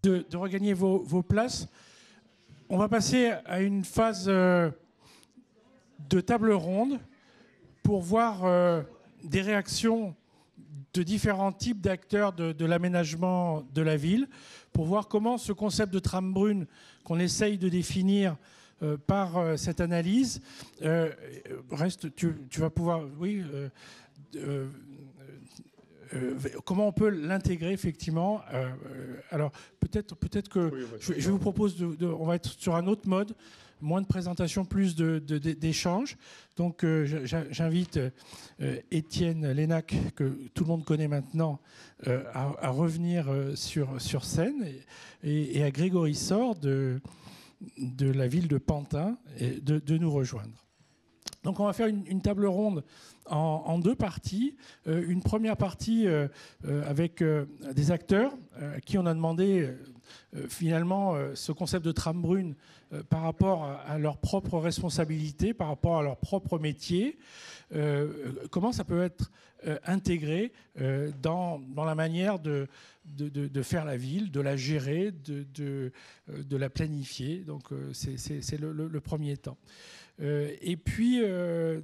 de regagner vos places. On va passer à une phase de table ronde pour voir des réactions de différents types d'acteurs de l'aménagement de la ville, pour voir comment ce concept de trame brune qu'on essaye de définir par cette analyse, tu vas pouvoir, oui, comment on peut l'intégrer effectivement. Alors peut-être que oui, je vous propose on va être sur un autre mode, moins de présentation, plus d'échanges. Donc j'invite Étienne Lénac, que tout le monde connaît maintenant, à revenir sur scène, et à Grégory Sort de la ville de Pantin de nous rejoindre. Donc on va faire une table ronde en deux parties. Une première partie avec des acteurs à qui on a demandé finalement ce concept de trame brune par rapport à leur propre responsabilité, par rapport à leur propre métier. Comment ça peut être intégré dans la manière de faire la ville, de la gérer, de la planifier. Donc c'est le premier temps. Et puis,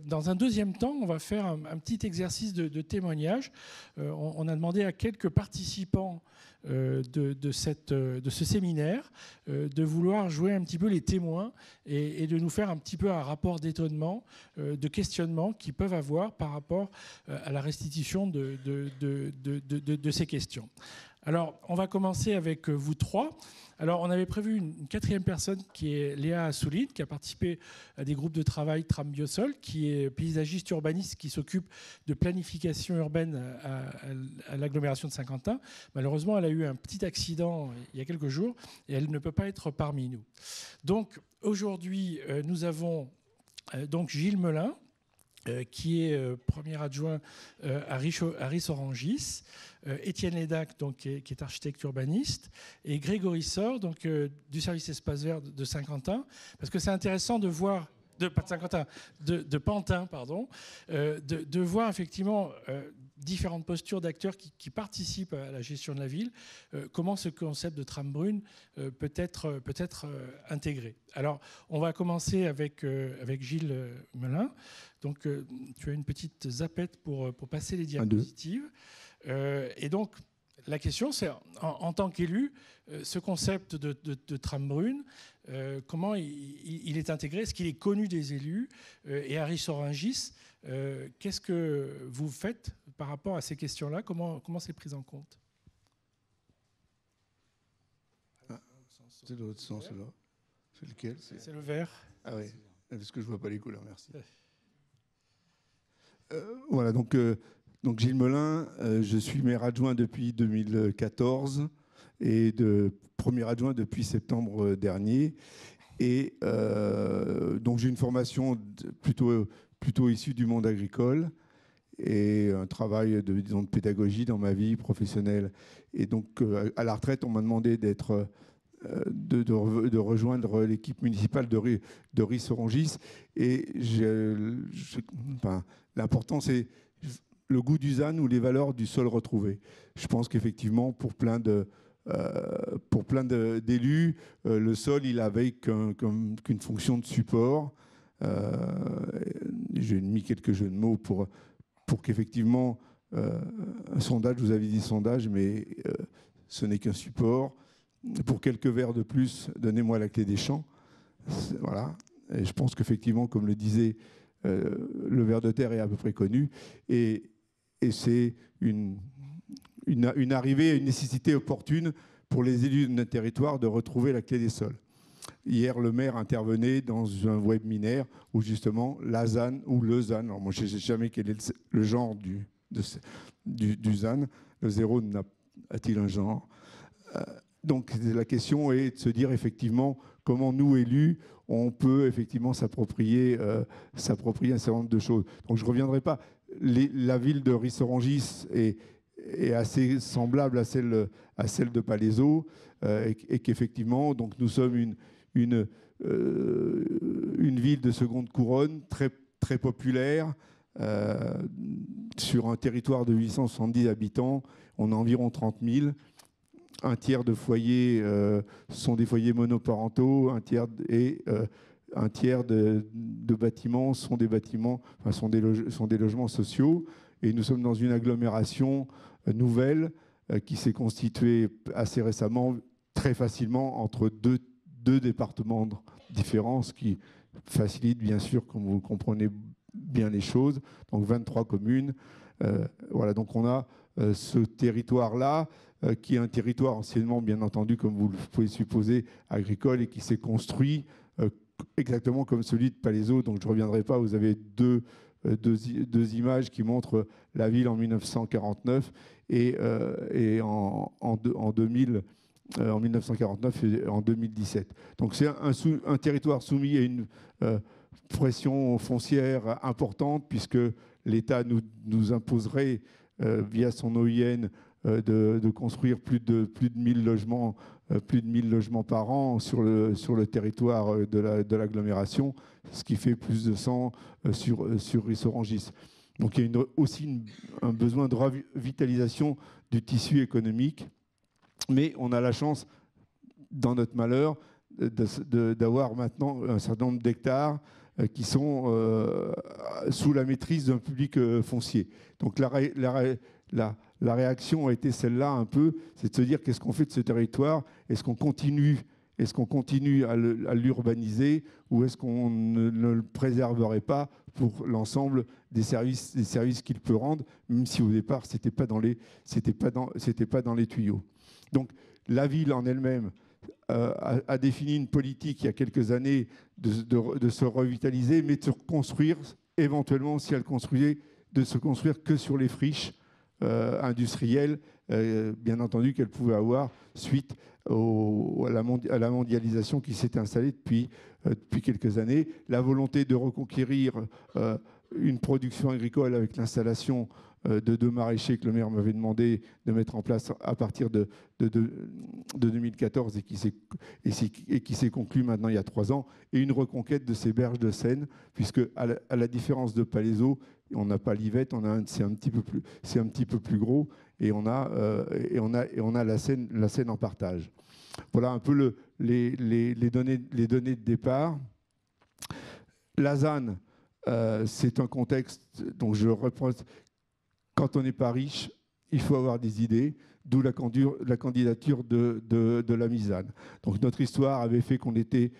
dans un deuxième temps, on va faire un petit exercice de témoignage. On a demandé à quelques participants de ce séminaire de vouloir jouer un petit peu les témoins et de nous faire un petit peu un rapport d'étonnement, de questionnement qu'ils peuvent avoir par rapport à la restitution de ces questions. Alors, on va commencer avec vous trois. Alors, on avait prévu une quatrième personne qui est Léa Assouline, qui a participé à des groupes de travail Trame Biosol, qui est paysagiste urbaniste, qui s'occupe de planification urbaine à l'agglomération de Saint-Quentin. Malheureusement, elle a eu un petit accident il y a quelques jours et elle ne peut pas être parmi nous. Donc, aujourd'hui, nous avons donc Gilles Melin, qui est premier adjoint à Ris-Orangis, Étienne Lénac, donc, qui est architecte urbaniste, et Grégory Sort, donc, du service espace vert de Saint-Quentin, parce que c'est intéressant de voir, pas de Saint-Quentin, de Pantin, pardon, de voir effectivement différentes postures d'acteurs qui participent à la gestion de la ville, comment ce concept de trame brune peut être intégré. Alors, on va commencer avec Gilles Melin. Donc, tu as une petite zappette pour passer les diapositives. Et donc, la question, c'est, en tant qu'élu, ce concept de trame brune, comment il est intégré? Est-ce qu'il est connu des élus? Et à Ris-Orangis, qu'est-ce que vous faites par rapport à ces questions-là? Comment c'est pris en compte? C'est l'autre sens, là. C'est lequel? C'est le vert. Ah oui, parce que je ne vois pas les couleurs, merci. Voilà, donc Gilles Melin, je suis maire adjoint depuis 2014 et premier adjoint depuis septembre dernier. Et donc j'ai une formation plutôt issue du monde agricole et un travail de pédagogie dans ma vie professionnelle. Et donc à la retraite, on m'a demandé de rejoindre l'équipe municipale de Ris-Orangis. Et l'important, c'est le goût du ZAN ou les valeurs du sol retrouvé. Je pense qu'effectivement, pour plein d'élus, le sol, il avait qu'une fonction de support. J'ai mis quelques jeux de mots pour qu'effectivement, un sondage, vous avez dit sondage, mais ce n'est qu'un support. Pour quelques vers de plus, donnez-moi la clé des champs. Voilà. Et je pense qu'effectivement, comme le disait, le ver de terre est à peu près connu. Et c'est une arrivée, une nécessité opportune pour les élus de notre territoire de retrouver la clé des sols. Hier, le maire intervenait dans un webinaire où justement la ZAN ou le ZAN, alors moi je ne sais jamais quel est le genre du ZAN, le zéro a-t-il un genre? Donc la question est de se dire effectivement comment nous, élus, on peut effectivement s'approprier un certain nombre de choses. Donc je ne reviendrai pas. La ville de Ris-Orangis est assez semblable à celle de Palaiseau et qu'effectivement, donc nous sommes une ville de seconde couronne très, très populaire sur un territoire de 870 habitants. On a environ 30 000. un tiers de foyers sont des foyers monoparentaux, un tiers de bâtiments sont des bâtiments, enfin, sont des logements sociaux. Et nous sommes dans une agglomération nouvelle qui s'est constituée assez récemment, très facilement, entre deux départements différents, ce qui facilite bien sûr, comme vous comprenez bien les choses. Donc 23 communes. Voilà, donc on a ce territoire-là, qui est un territoire anciennement, bien entendu, comme vous le pouvez supposer, agricole, et qui s'est construit exactement comme celui de Palaiseau. Donc je ne reviendrai pas, vous avez deux images qui montrent la ville en 1949 et en 2000, en 1949 et en 2017. Donc c'est un territoire soumis à une pression foncière importante, puisque l'État nous imposerait, via son OIN, de construire plus de 1000 logements, par an sur le territoire de l'agglomération, ce qui fait plus de 100 sur Ris-Orangis. Donc il y a aussi un besoin de revitalisation du tissu économique, mais on a la chance, dans notre malheur, d'avoir maintenant un certain nombre d'hectares qui sont sous la maîtrise d'un public foncier. Donc la réaction a été celle-là un peu, c'est de se dire qu'est-ce qu'on fait de ce territoire? Est-ce qu'on continue à l'urbaniser, ou est-ce qu'on ne le préserverait pas pour l'ensemble des services qu'il peut rendre, même si au départ c'était pas dans les tuyaux. Donc la ville en elle-même a défini une politique il y a quelques années de se revitaliser, mais de se reconstruire éventuellement, si elle construisait, de se construire que sur les friches industrielles, bien entendu, qu'elle pouvait avoir suite à la mondialisation qui s'est installée depuis quelques années. La volonté de reconquérir une production agricole avec l'installation de 2 maraîchers que le maire m'avait demandé de mettre en place à partir de 2014 et qui s'est conclue maintenant il y a 3 ans, et une reconquête de ces berges de Seine, puisque à la différence de Palaiseau, on n'a pas l'Yvette, c'est un petit peu plus gros, et on a la Seine en partage. Voilà un peu les données de départ. La ZAN, c'est un contexte dont je reprends. Quand on n'est pas riche, il faut avoir des idées, d'où la candidature de la MISAN. Donc notre histoire avait fait qu'on était,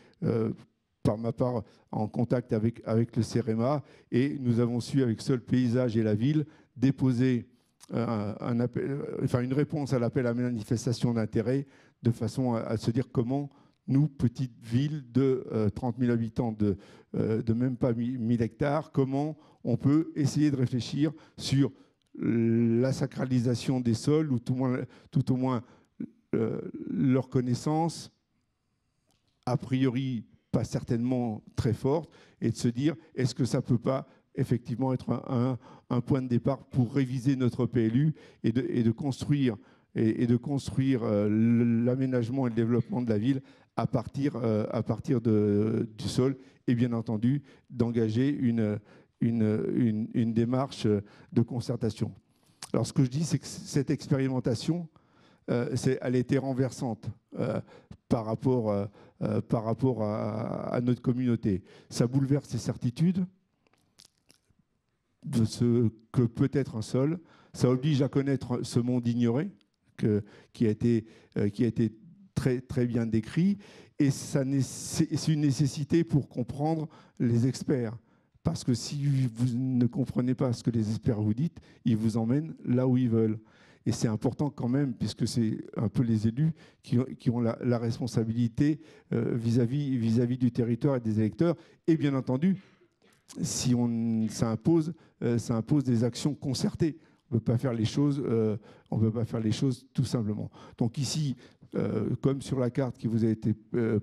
par ma part, en contact avec le CEREMA, et nous avons su, avec Sol Paysage et la ville, déposer une réponse à l'appel à manifestation d'intérêt, de façon à se dire comment nous, petite ville de 30 000 habitants, de même pas 1000 hectares, comment on peut essayer de réfléchir sur la sacralisation des sols, ou tout au moins leur connaissance, a priori pas certainement très forte, et de se dire, est-ce que ça ne peut pas effectivement être un point de départ pour réviser notre PLU et de construire l'aménagement et le développement de la ville à partir du sol, et bien entendu d'engager une démarche de concertation. Alors ce que je dis, c'est que cette expérimentation, elle a été renversante par rapport à notre communauté. Ça bouleverse ses certitudes de ce que peut être un sol. Ça oblige à connaître ce monde ignoré qui a été très, très bien décrit. Et c'est une nécessité pour comprendre les experts. Parce que si vous ne comprenez pas ce que les experts vous disent, ils vous emmènent là où ils veulent. Et c'est important quand même, puisque c'est un peu les élus qui ont la responsabilité vis-à-vis du territoire et des électeurs. Et bien entendu, ça impose des actions concertées. On ne peut pas faire les choses tout simplement. Donc ici, comme sur la carte qui vous a été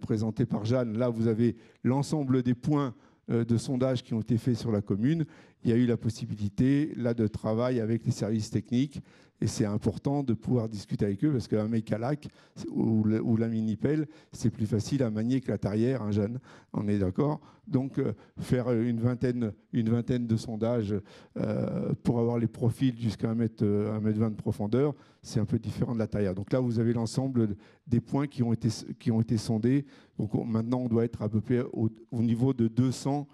présentée par Jeanne, là vous avez l'ensemble des points de sondage qui ont été faits sur la commune, il y a eu la possibilité là de travail avec les services techniques. Et c'est important de pouvoir discuter avec eux parce qu'un Mecalac ou la mini-pelle, c'est plus facile à manier que la tarière, un jeune. On est d'accord? Donc, faire une vingtaine de sondages pour avoir les profils jusqu'à 1,20 m de profondeur, c'est un peu différent de la tarière. Donc là, vous avez l'ensemble des points qui ont été sondés. Donc maintenant, on doit être à peu près au niveau de 200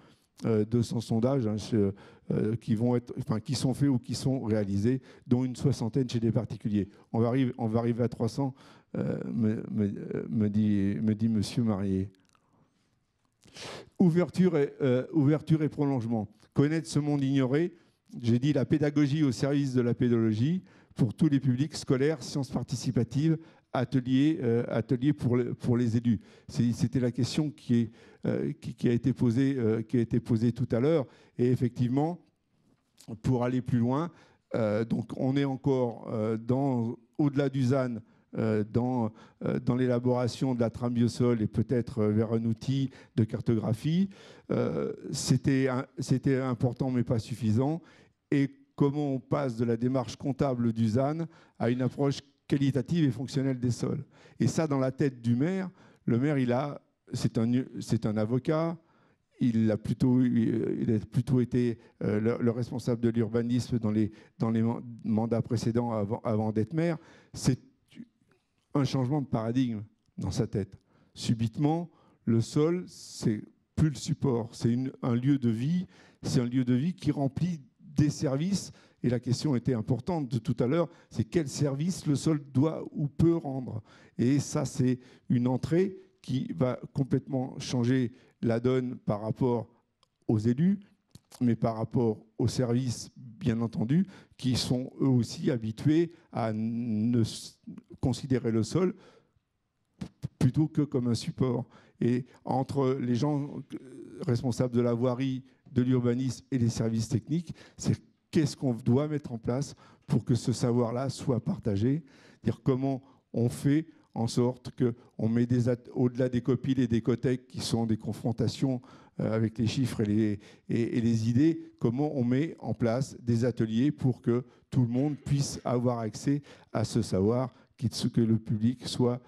sondages qui sont faits ou qui sont réalisés, dont une soixantaine chez des particuliers. On va arriver à 300, me dit Monsieur Marié. Ouverture et prolongement. Connaître ce monde ignoré. J'ai dit la pédagogie au service de la pédologie pour tous les publics scolaires, sciences participatives, ateliers pour les élus. C'était la question qui a été posée tout à l'heure. Et effectivement, pour aller plus loin, donc on est encore au-delà du ZAN, dans l'élaboration de la trame biosol et peut-être vers un outil de cartographie. C'était important mais pas suffisant. Et comment on passe de la démarche comptable du ZAN à une approche qualitative et fonctionnelle des sols. Et ça, dans la tête du maire, le maire, c'est un avocat, il a plutôt été le responsable de l'urbanisme dans les mandats précédents avant d'être maire. C'est un changement de paradigme dans sa tête. Subitement, le sol, c'est plus le support, c'est un lieu de vie, c'est un lieu de vie qui remplit des services. Et la question était importante de tout à l'heure, c'est quel service le sol doit ou peut rendre. Et ça, c'est une entrée qui va complètement changer la donne par rapport aux élus, mais par rapport aux services, bien entendu, qui sont eux aussi habitués à ne considérer le sol plutôt que comme un support. Et entre les gens responsables de la voirie, de l'urbanisme et des services techniques, c'est qu'est-ce qu'on doit mettre en place pour que ce savoir-là soit partagé, dire comment on fait en sorte qu'on met au-delà des copiles et des cotecs qui sont des confrontations avec les chiffres et les idées, comment on met en place des ateliers pour que tout le monde puisse avoir accès à ce savoir, que le public soit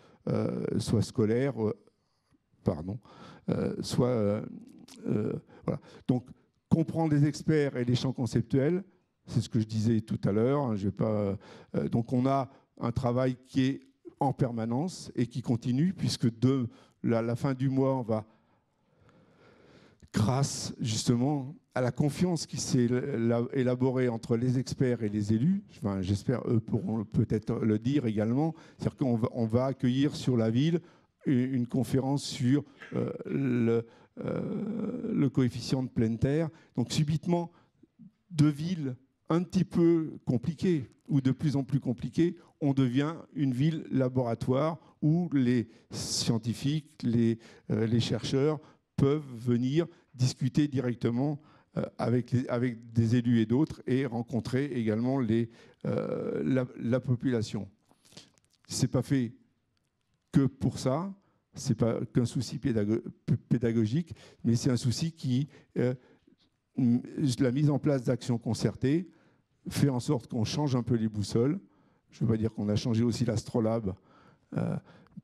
scolaire, voilà. Donc, comprendre les experts et les champs conceptuels, c'est ce que je disais tout à l'heure. Donc, on a un travail qui est en permanence et qui continue, puisque de la fin du mois, on va, grâce justement à la confiance qui s'est élaborée entre les experts et les élus, j'espère eux pourront peut-être le dire également, c'est-à-dire qu'on va accueillir sur la ville une conférence sur le coefficient de pleine terre. Donc subitement, de villes un petit peu compliquées ou de plus en plus compliquées, on devient une ville laboratoire où les scientifiques, les chercheurs peuvent venir discuter directement avec des élus et d'autres et rencontrer également la population. Ce n'est pas fait que pour ça, ce n'est pas qu'un souci pédagogique, mais c'est un souci qui, la mise en place d'actions concertées, fait en sorte qu'on change un peu les boussoles. Je ne veux pas dire qu'on a changé aussi l'Astrolabe,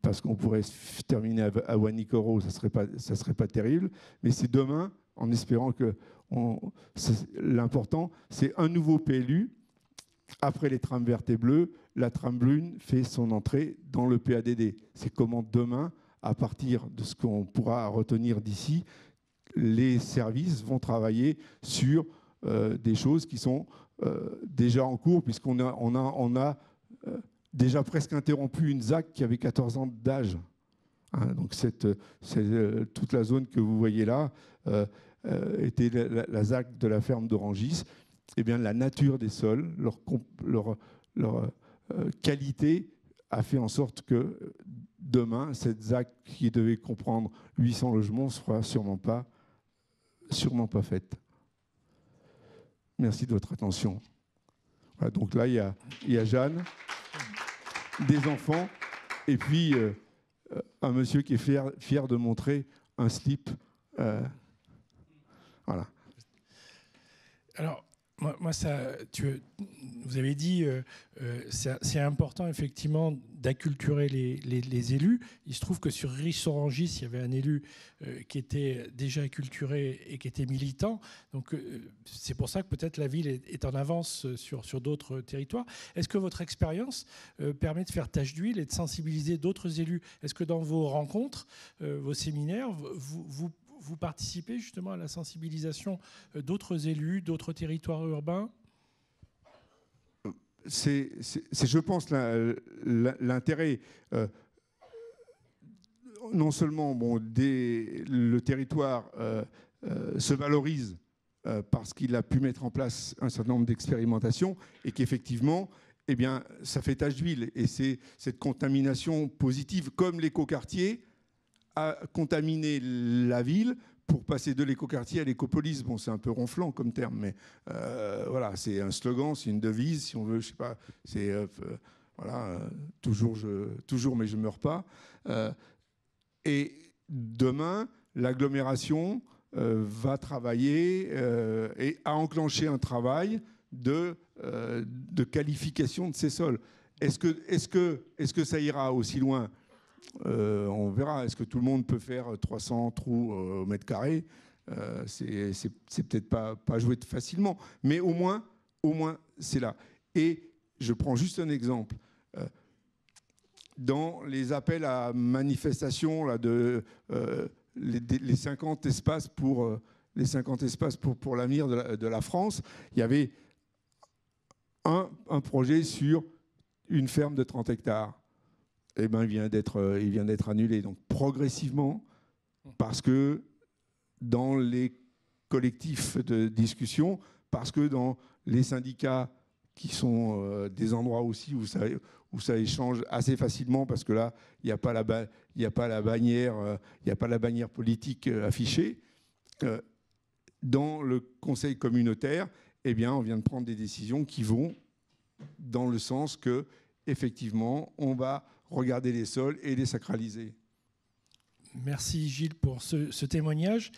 parce qu'on pourrait terminer à Wanikoro, ça serait pas terrible, mais c'est demain, en espérant que l'important, c'est un nouveau PLU. Après les trames vertes et bleues, la trame brune fait son entrée dans le PADD. C'est comment demain, à partir de ce qu'on pourra retenir d'ici, les services vont travailler sur des choses qui sont déjà en cours, puisqu'on a déjà presque interrompu une ZAC qui avait 14 ans d'âge. Donc toute la zone que vous voyez là était la ZAC de la ferme d'Orangis. Eh bien, la nature des sols, leur qualité a fait en sorte que demain, cette ZAC qui devait comprendre 800 logements ne sera sûrement pas faite. Merci de votre attention. Voilà, donc là, il y a Jeanne, des enfants, et puis un monsieur qui est fier de montrer un slip. Voilà. Alors, moi vous avez dit, c'est important effectivement d'acculturer les élus. Il se trouve que sur Ris-Orangis, il y avait un élu qui était déjà acculturé et qui était militant. Donc c'est pour ça que peut-être la ville est en avance sur d'autres territoires. Est-ce que votre expérience permet de faire tache d'huile et de sensibiliser d'autres élus? Est-ce que dans vos rencontres, vos séminaires, vous participez justement à la sensibilisation d'autres élus, d'autres territoires urbains? C'est, je pense, l'intérêt. Non seulement le territoire se valorise parce qu'il a pu mettre en place un certain nombre d'expérimentations et qu'effectivement, eh bien, ça fait tache d'huile. Et c'est cette contamination positive, comme l'écoquartier a contaminé la ville pour passer de l'écoquartier à l'écopolis. Bon, c'est un peu ronflant comme terme, mais voilà, c'est un slogan, c'est une devise, si on veut, je sais pas, c'est voilà, toujours, mais je meurs pas. Et demain, l'agglomération va travailler et a enclenché un travail de qualification de ces sols. Est-ce que ça ira aussi loin? On verra. Est-ce que tout le monde peut faire 300 trous au mètre carré? C'est peut-être pas joué facilement, mais au moins c'est là. Et je prends juste un exemple. Dans les appels à manifestation là, les 50 espaces pour l'avenir de la France, il y avait un projet sur une ferme de 30 hectares. Eh ben, il vient d'être annulé. Donc progressivement, parce que dans les collectifs de discussion, parce que dans les syndicats qui sont des endroits aussi où ça échange assez facilement, parce que là, il n'y a pas la bannière politique affichée. Dans le conseil communautaire, eh bien, on vient de prendre des décisions qui vont dans le sens que, effectivement, on va regarder les sols et les sacraliser. Merci Gilles pour ce témoignage.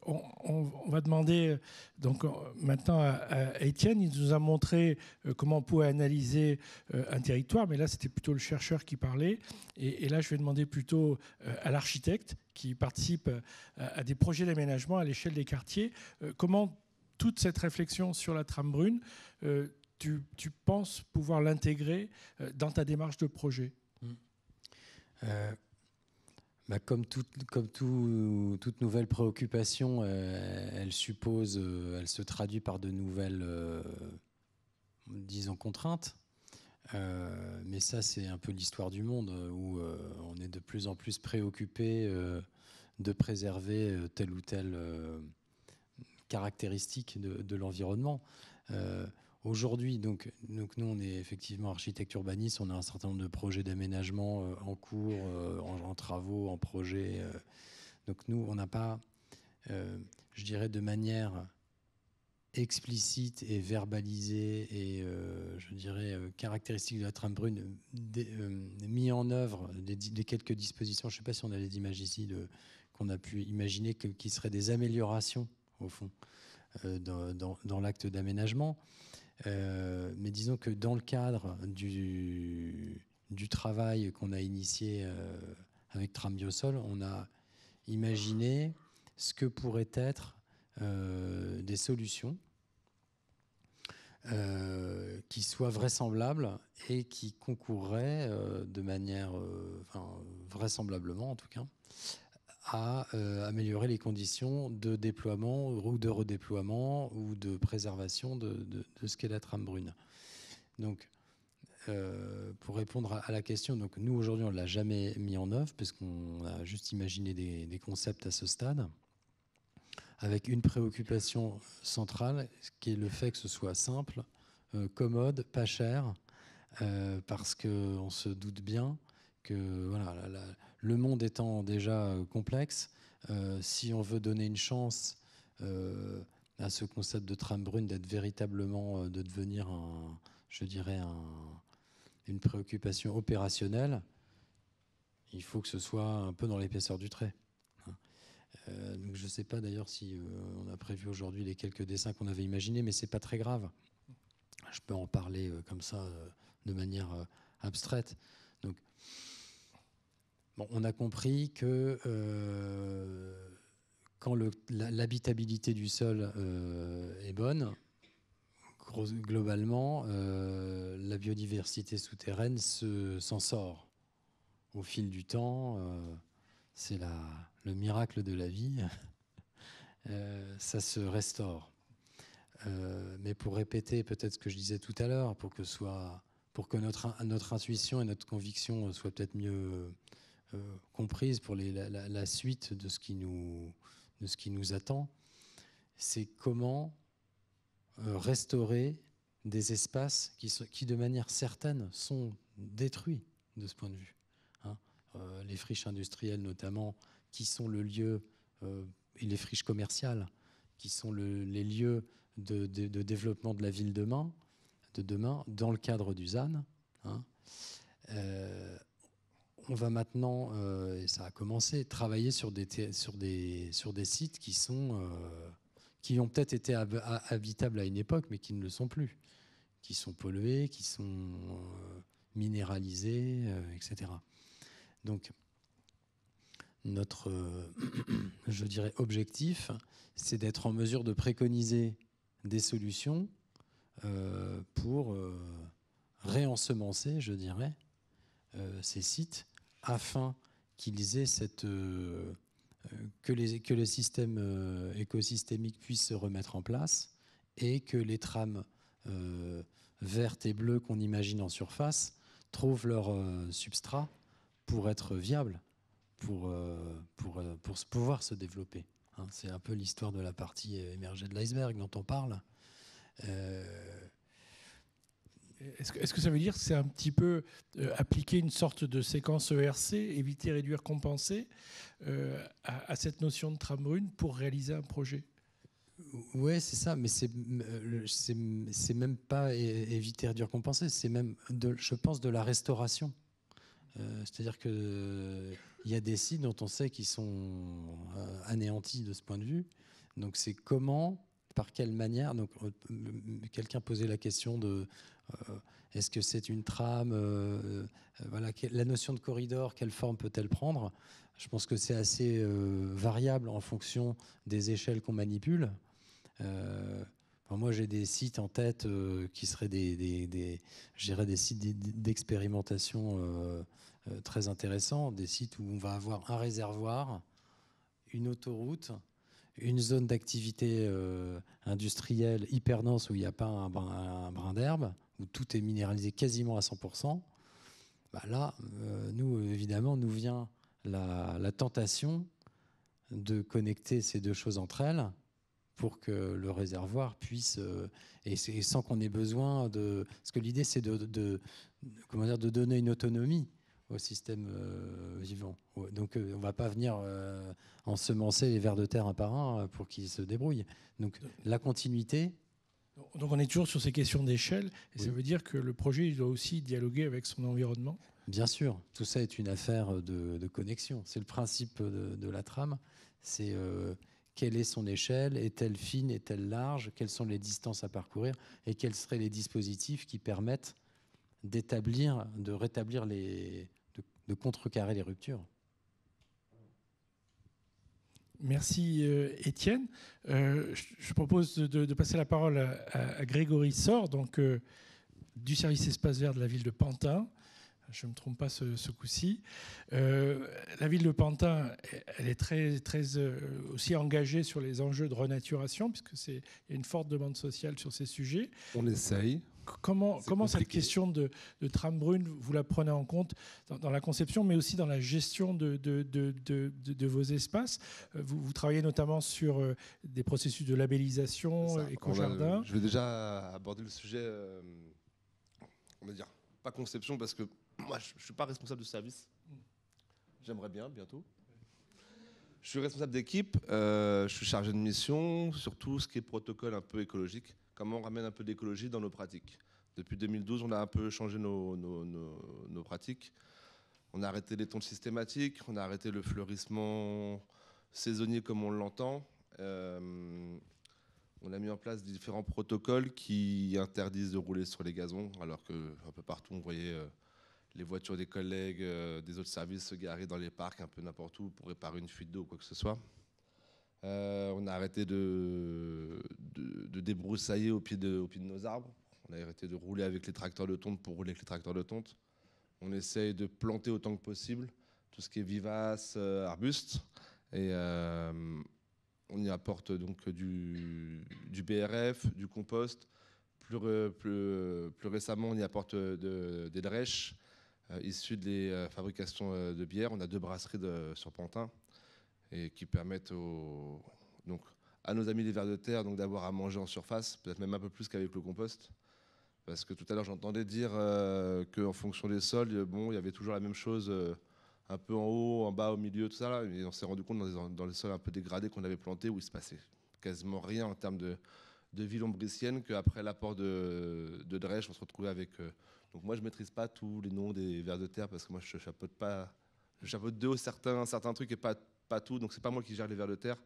On va demander donc maintenant à Étienne. Il nous a montré comment on pouvait analyser un territoire, mais là c'était plutôt le chercheur qui parlait. Et là je vais demander plutôt à l'architecte qui participe à des projets d'aménagement à l'échelle des quartiers. Comment toute cette réflexion sur la trame brune, tu penses pouvoir l'intégrer dans ta démarche de projet? Comme toute nouvelle préoccupation, elle se traduit par de nouvelles, disons, contraintes. Mais ça, c'est un peu l'histoire du monde où on est de plus en plus préoccupé de préserver telle ou telle caractéristique de l'environnement. Aujourd'hui, donc nous, on est effectivement architecte urbaniste, on a un certain nombre de projets d'aménagement en cours, en travaux, en projets. Donc nous, on n'a pas, je dirais, de manière explicite et verbalisée et, je dirais, caractéristique de la trame brune, mis en œuvre des quelques dispositions, je ne sais pas si on a les images ici, qu'on a pu imaginer qui seraient des améliorations, au fond, dans l'acte d'aménagement. Mais disons que dans le cadre du travail qu'on a initié avec Trame Biosol, on a imaginé ce que pourraient être des solutions qui soient vraisemblables et qui concourraient de manière, vraisemblablement en tout cas, à améliorer les conditions de déploiement ou de redéploiement ou de préservation de ce qu'est la trame brune. Donc, pour répondre à la question, donc nous aujourd'hui on ne l'a jamais mis en œuvre parce qu'on a juste imaginé des concepts à ce stade, avec une préoccupation centrale, qui est le fait que ce soit simple, commode, pas cher, parce qu'on se doute bien que voilà, le monde étant déjà complexe, si on veut donner une chance à ce concept de trame brune d'être véritablement, de devenir une préoccupation opérationnelle, il faut que ce soit un peu dans l'épaisseur du trait. Donc je ne sais pas d'ailleurs si on a prévu aujourd'hui les quelques dessins qu'on avait imaginés, mais ce n'est pas très grave. Je peux en parler comme ça, de manière abstraite. Donc, bon, on a compris que quand l'habitabilité du sol est bonne, globalement, la biodiversité souterraine s'en sort. Au fil du temps, c'est le miracle de la vie, ça se restaure. Mais pour répéter peut-être ce que je disais tout à l'heure, pour que notre intuition et notre conviction soient peut-être mieux comprises pour la suite de ce qui nous attend, c'est comment restaurer des espaces qui, de manière certaine, sont détruits de ce point de vue. Les friches industrielles notamment, qui sont le lieu, et les friches commerciales, qui sont les lieux de développement de la ville de demain dans le cadre du ZAN. On va maintenant, et ça a commencé, travailler sur des sites qui ont peut-être été habitables à une époque, mais qui ne le sont plus, qui sont pollués, qui sont minéralisés, etc. Donc, notre, je dirais, objectif, c'est d'être en mesure de préconiser des solutions pour réensemencer, je dirais, ces sites, afin qu'ils aient que le système écosystémique puisse se remettre en place et que les trames vertes et bleues qu'on imagine en surface trouvent leur substrat pour être viables, pour pouvoir se développer. C'est un peu l'histoire de la partie émergée de l'iceberg dont on parle. Est-ce que ça veut dire que c'est un petit peu appliquer une sorte de séquence ERC, éviter, réduire, compenser, à cette notion de trame brune pour réaliser un projet? Oui, c'est ça, mais c'est même pas éviter, réduire, compenser, c'est même, je pense, de la restauration. C'est-à-dire qu'il y a des sites dont on sait qu'ils sont anéantis de ce point de vue. Donc c'est comment, par quelle manière. Donc quelqu'un posait la question de est-ce que c'est une trame, voilà, la notion de corridor, quelle forme peut-elle prendre? Je pense que c'est assez variable en fonction des échelles qu'on manipule. Moi, j'ai des sites en tête qui seraient des sites d'expérimentation très intéressants, des sites où on va avoir un réservoir, une autoroute, une zone d'activité industrielle hyper dense où il n'y a pas un brin d'herbe, où tout est minéralisé quasiment à 100%. Là, nous, évidemment, nous vient la tentation de connecter ces deux choses entre elles pour que le réservoir puisse, et sans qu'on ait besoin de... Parce que l'idée, c'est de donner une autonomie au système vivant. Donc, on ne va pas venir ensemencer les vers de terre un par un pour qu'ils se débrouillent. Donc, la continuité... Donc, on est toujours sur ces questions d'échelle, et oui. Ça veut dire que le projet il doit aussi dialoguer avec son environnement? Bien sûr, tout ça est une affaire de connexion. C'est le principe de la trame, c'est... quelle est son échelle? Est-elle fine? Est-elle large? Quelles sont les distances à parcourir? Et quels seraient les dispositifs qui permettent de rétablir de contrecarrer les ruptures? Merci Étienne. Je propose de passer la parole à Grégory Sor, donc, du service espace vert de la ville de Pantin. Je ne me trompe pas ce coup-ci. La ville de Pantin, elle est très aussi engagée sur les enjeux de renaturation, puisqu'il y a une forte demande sociale sur ces sujets. On essaye. Comment cette question de trame brune, vous la prenez en compte dans la conception, mais aussi dans la gestion de vos espaces? Vous travaillez notamment sur des processus de labellisation, éco-jardin. Je vais déjà aborder le sujet, on va dire, pas conception, parce que moi, je ne suis pas responsable de service. J'aimerais bien, bientôt. Je suis responsable d'équipe. Je suis chargé de mission sur tout ce qui est protocole un peu écologique. Comment on ramène un peu d'écologie dans nos pratiques. Depuis 2012, on a un peu changé nos pratiques. On a arrêté les tontes systématiques. On a arrêté le fleurissement saisonnier comme on l'entend. On a mis en place différents protocoles qui interdisent de rouler sur les gazons, alors qu'un peu partout, on voyait les voitures des collègues, des autres services se garer dans les parcs, un peu n'importe où, pour réparer une fuite d'eau ou quoi que ce soit. On a arrêté de débroussailler au pied de nos arbres. On a arrêté de rouler avec les tracteurs de tonte pour rouler avec les tracteurs de tonte. On essaye de planter autant que possible tout ce qui est vivace, arbuste. Et on y apporte donc du BRF, du compost. Plus récemment, on y apporte des drèches issues des fabrications de bière. On a 2 brasseries sur Pantin et qui permettent donc, à nos amis les vers de terre d'avoir à manger en surface, peut-être même un peu plus qu'avec le compost. Parce que tout à l'heure, j'entendais dire qu'en fonction des sols, bon, il y avait toujours la même chose, un peu en haut, en bas, au milieu, tout ça. Là, et on s'est rendu compte dans les sols un peu dégradés qu'on avait plantés, où il se passait quasiment rien en termes de vie lombricienne, qu'après l'apport de drèche, on se retrouvait avec... donc moi, je ne maîtrise pas tous les noms des vers de terre, parce que moi, je chapeaute de haut certains trucs et pas tout, donc c'est pas moi qui gère les vers de terre.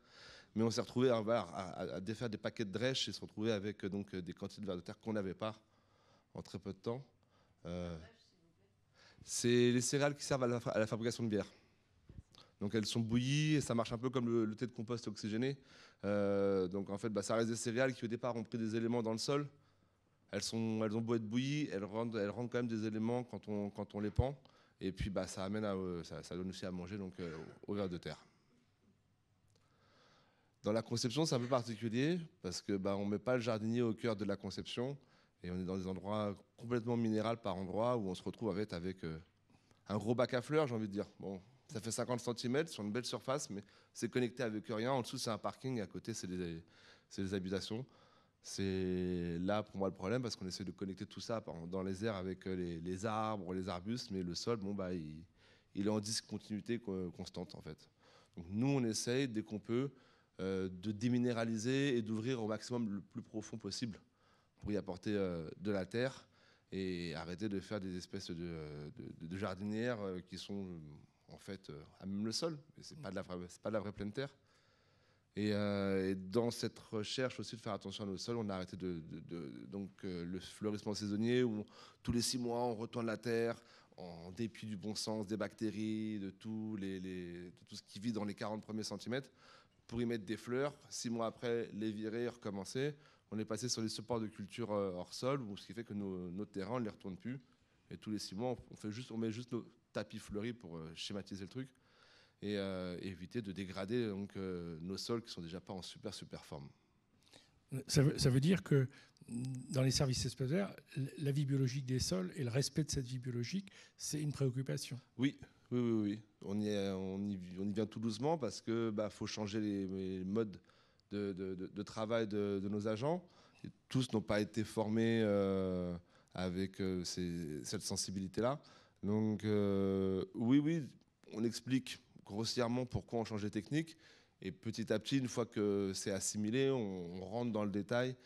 Mais on s'est retrouvé à défaire des paquets de drèche et se retrouver avec donc, des quantités de vers de terre qu'on n'avait pas en très peu de temps. C'est les céréales qui servent à la fabrication de bière. Donc elles sont bouillies et ça marche un peu comme le thé de compost oxygéné. Donc en fait, ça reste des céréales qui au départ ont pris des éléments dans le sol. Elles ont beau être bouillies, elles rendent quand même des éléments quand on les pend. Et puis ça amène ça donne aussi à manger donc, aux vers de terre. Dans la conception, c'est un peu particulier parce que on met pas le jardinier au cœur de la conception. Et on est dans des endroits complètement minéraux par endroit où on se retrouve avec un gros bac à fleurs, j'ai envie de dire. Bon, ça fait 50 cm sur une belle surface, mais c'est connecté avec rien. En dessous, c'est un parking, et à côté, c'est des habitations. C'est là, pour moi, le problème, parce qu'on essaie de connecter tout ça dans les airs avec les arbres, les arbustes, mais le sol, il est en discontinuité constante, en fait. Donc nous, on essaye, dès qu'on peut, de déminéraliser et d'ouvrir au maximum le plus profond possible pour y apporter de la terre et arrêter de faire des espèces de jardinières qui sont en fait à même le sol. Ce n'est pas de la vraie pleine terre. Et dans cette recherche aussi de faire attention à nos sols, on a arrêté donc le fleurissement saisonnier où tous les 6 mois on retourne la terre en dépit du bon sens, des bactéries, de tout ce qui vit dans les 40 premiers centimètres pour y mettre des fleurs. 6 mois après, les virer et recommencer. On est passé sur les supports de culture hors sol, ce qui fait que nos terrains, on ne les retourne plus. Et tous les 6 mois, on met juste nos tapis fleuris pour schématiser le truc et éviter de dégrader donc, nos sols qui sont déjà pas en super forme. Ça veut dire que dans les services exploitaires, la vie biologique des sols et le respect de cette vie biologique, c'est une préoccupation. Oui. On y vient tout doucement parce que faut changer les modes de travail de nos agents. Et tous n'ont pas été formés avec cette sensibilité-là. Donc oui, on explique grossièrement pourquoi on change les techniques. Et petit à petit, une fois que c'est assimilé, on rentre dans le détail.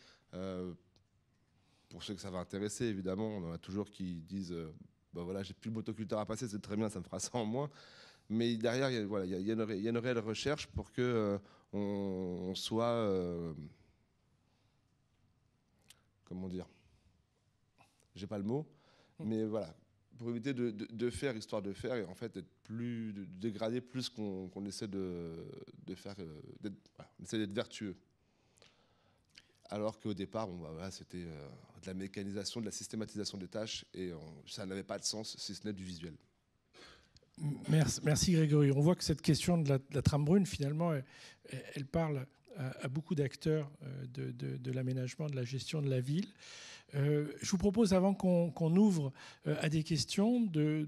Pour ceux que ça va intéresser, évidemment, on en a toujours qui disent voilà, j'ai plus le motoculteur à passer, c'est très bien, ça me fera ça en moins. Mais derrière, il y a une réelle recherche pour que on soit... comment dire ? J'ai pas le mot. Mais voilà, pour éviter de faire histoire de faire et en fait de dégrader plus qu'on essaie de faire, on essaie d'être vertueux. Alors qu'au départ, c'était de la mécanisation, de la systématisation des tâches et ça n'avait pas de sens si ce n'est du visuel. Merci Grégory. On voit que cette question de la trame brune, finalement, elle parle à beaucoup d'acteurs de l'aménagement, de la gestion de la ville. Je vous propose, avant qu'on ouvre à des questions, de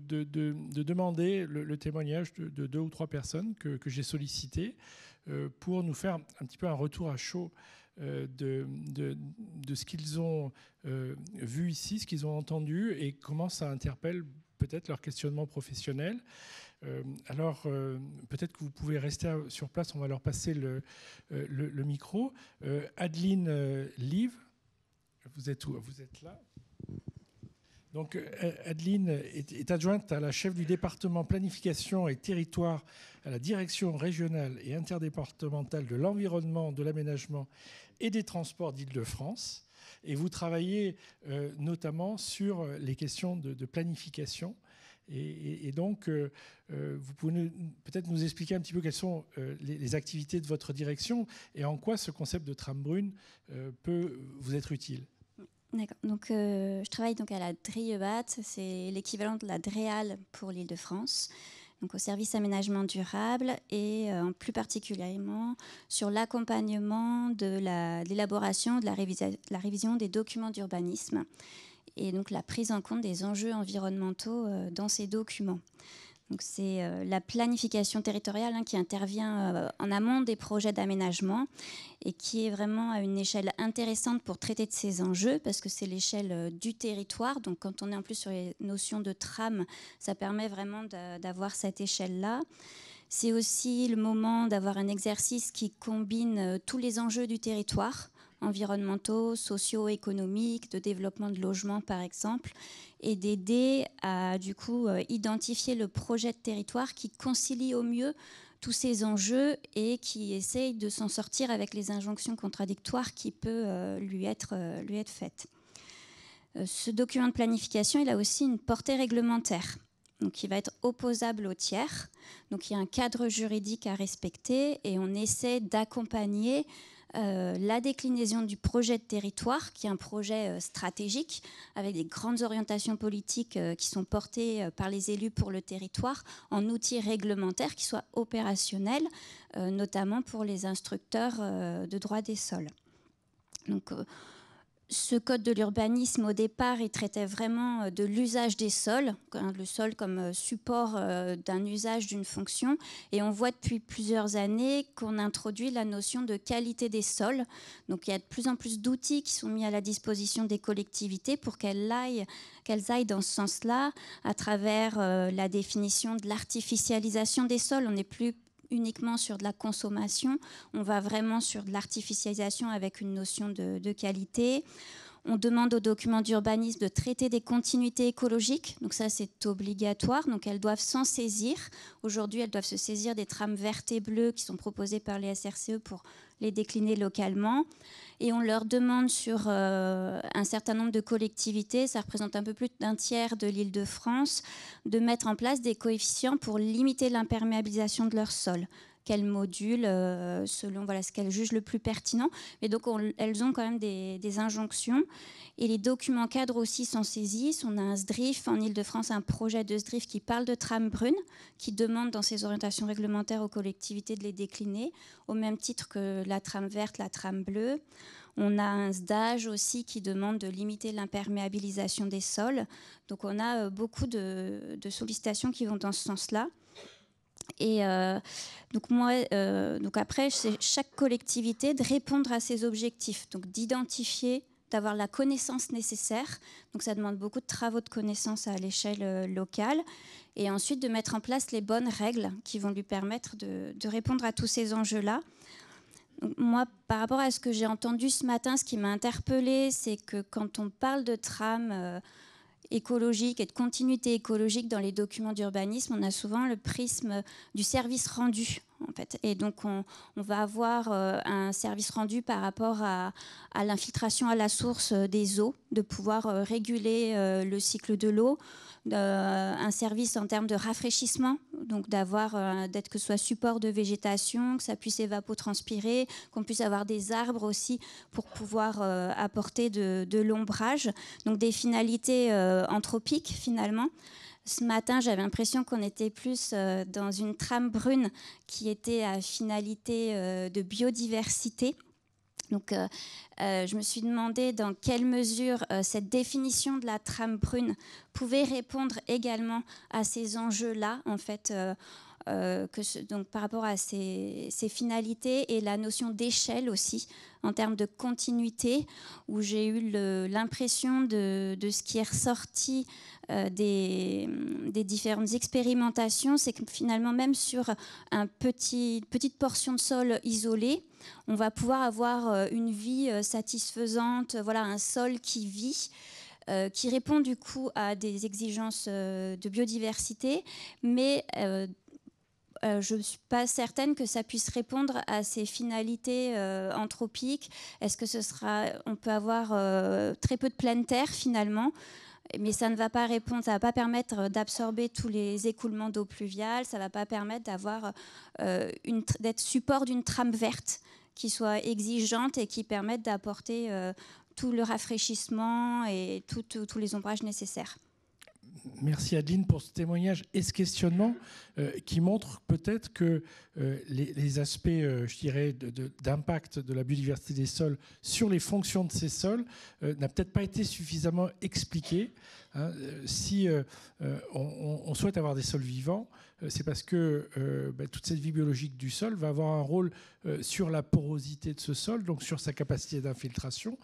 demander le témoignage de 2 ou 3 personnes que j'ai sollicitées pour nous faire un petit peu un retour à chaud de ce qu'ils ont vu ici, ce qu'ils ont entendu et comment ça interpelle peut-être leur questionnement professionnel. Alors, peut-être que vous pouvez rester sur place, on va leur passer le micro. Adeline Live, vous êtes où ? Vous êtes là. Donc, Adeline est adjointe à la chef du département planification et territoire à la direction régionale et interdépartementale de l'environnement, de l'aménagement et des transports d'Île-de-France. Et vous travaillez notamment sur les questions de planification. Et donc, vous pouvez peut-être nous expliquer un petit peu quelles sont les activités de votre direction et en quoi ce concept de trame brune peut vous être utile. D'accord. Donc, je travaille donc à la DRIEBAT, c'est l'équivalent de la DREAL pour l'Île-de-France, donc au service aménagement durable et plus particulièrement sur l'accompagnement de l'élaboration, de la révision des documents d'urbanisme et donc la prise en compte des enjeux environnementaux dans ces documents. Donc c'est la planification territoriale qui intervient en amont des projets d'aménagement et qui est vraiment à une échelle intéressante pour traiter de ces enjeux parce que c'est l'échelle du territoire. Donc quand on est en plus sur les notions de trame, ça permet vraiment d'avoir cette échelle-là. C'est aussi le moment d'avoir un exercice qui combine tous les enjeux du territoire, environnementaux, socio-économiques, de développement de logement par exemple, et d'aider à du coup identifier le projet de territoire qui concilie au mieux tous ces enjeux et qui essaye de s'en sortir avec les injonctions contradictoires qui peuvent lui être faites. Ce document de planification, il a aussi une portée réglementaire. Donc, il va être opposable aux tiers. Donc, il y a un cadre juridique à respecter et on essaie d'accompagner la déclinaison du projet de territoire, qui est un projet stratégique, avec des grandes orientations politiques qui sont portées par les élus pour le territoire, en outils réglementaires qui soient opérationnels, notamment pour les instructeurs de droit des sols. Donc, ce code de l'urbanisme, au départ, il traitait vraiment de l'usage des sols, le sol comme support d'un usage, d'une fonction. Et on voit depuis plusieurs années qu'on introduit la notion de qualité des sols. Donc il y a de plus en plus d'outils qui sont mis à la disposition des collectivités pour qu'elles aillent dans ce sens-là, à travers la définition de l'artificialisation des sols. On n'est plus uniquement sur de la consommation, on va vraiment sur de l'artificialisation avec une notion de qualité. On demande aux documents d'urbanisme de traiter des continuités écologiques, donc ça c'est obligatoire, donc elles doivent s'en saisir. Aujourd'hui elles doivent se saisir des trames vertes et bleues qui sont proposées par les SRCE pour les décliner localement. Et on leur demande sur un certain nombre de collectivités, ça représente un peu plus d'un tiers de l'Île-de-France, de mettre en place des coefficients pour limiter l'imperméabilisation de leur sol, qu'elles modulent selon ce qu'elles jugent le plus pertinent. Mais donc elles ont quand même des injonctions. Et les documents cadres aussi s'en saisissent. On a un SDRIF en Île-de-France, un projet de SDRIF qui parle de trame brune, qui demande dans ses orientations réglementaires aux collectivités de les décliner, au même titre que la trame verte, la trame bleue. On a un SDAGE aussi qui demande de limiter l'imperméabilisation des sols. Donc on a beaucoup de sollicitations qui vont dans ce sens-là. Et donc après, c'est chaque collectivité de répondre à ses objectifs, donc d'identifier, d'avoir la connaissance nécessaire. Donc ça demande beaucoup de travaux de connaissance à l'échelle locale. Et ensuite de mettre en place les bonnes règles qui vont lui permettre de répondre à tous ces enjeux-là. Donc moi, par rapport à ce que j'ai entendu ce matin, ce qui m'a interpellée, c'est que quand on parle de trame écologique et de continuité écologique dans les documents d'urbanisme, on a souvent le prisme du service rendu, en fait. Et donc, on va avoir un service rendu par rapport à l'infiltration à la source des eaux, de pouvoir réguler le cycle de l'eau, un service en termes de rafraîchissement, donc d'être que ce soit support de végétation, que ça puisse évapotranspirer, qu'on puisse avoir des arbres aussi pour pouvoir apporter de l'ombrage, donc des finalités anthropiques finalement. Ce matin, j'avais l'impression qu'on était plus dans une trame brune qui était à finalité de biodiversité. Donc, je me suis demandé dans quelle mesure cette définition de la trame brune pouvait répondre également à ces enjeux-là, en fait, donc par rapport à ces finalités et la notion d'échelle aussi, en termes de continuité, où j'ai eu l'impression de ce qui est ressorti des différentes expérimentations, c'est que finalement, même sur une petite portion de sol isolée, on va pouvoir avoir une vie satisfaisante, voilà, un sol qui vit. qui répond du coup à des exigences de biodiversité, mais je ne suis pas certaine que ça puisse répondre à ces finalités anthropiques. Est-ce que on peut avoir très peu de pleine terre finalement, mais ça ne va pas répondre, ça ne va pas permettre d'absorber tous les écoulements d'eau pluviale, ça ne va pas permettre d'être support d'une trame verte qui soit exigeante et qui permette d'apporter tout le rafraîchissement et tous les ombrages nécessaires. Merci Adeline pour ce témoignage et ce questionnement qui montre peut-être que les aspects, je dirais, d'impact de la biodiversité des sols sur les fonctions de ces sols n'a peut-être pas été suffisamment expliqué. Hein. Si on souhaite avoir des sols vivants, c'est parce que toute cette vie biologique du sol va avoir un rôle sur la porosité de ce sol, donc sur sa capacité d'infiltration,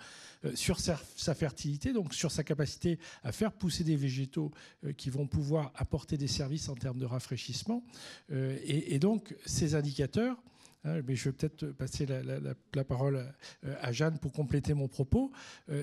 sur sa fertilité, donc sur sa capacité à faire pousser des végétaux qui vont pouvoir apporter des services en termes de rafraîchissement. Et donc, ces indicateurs, mais je vais peut-être passer la parole à Jeanne pour compléter mon propos.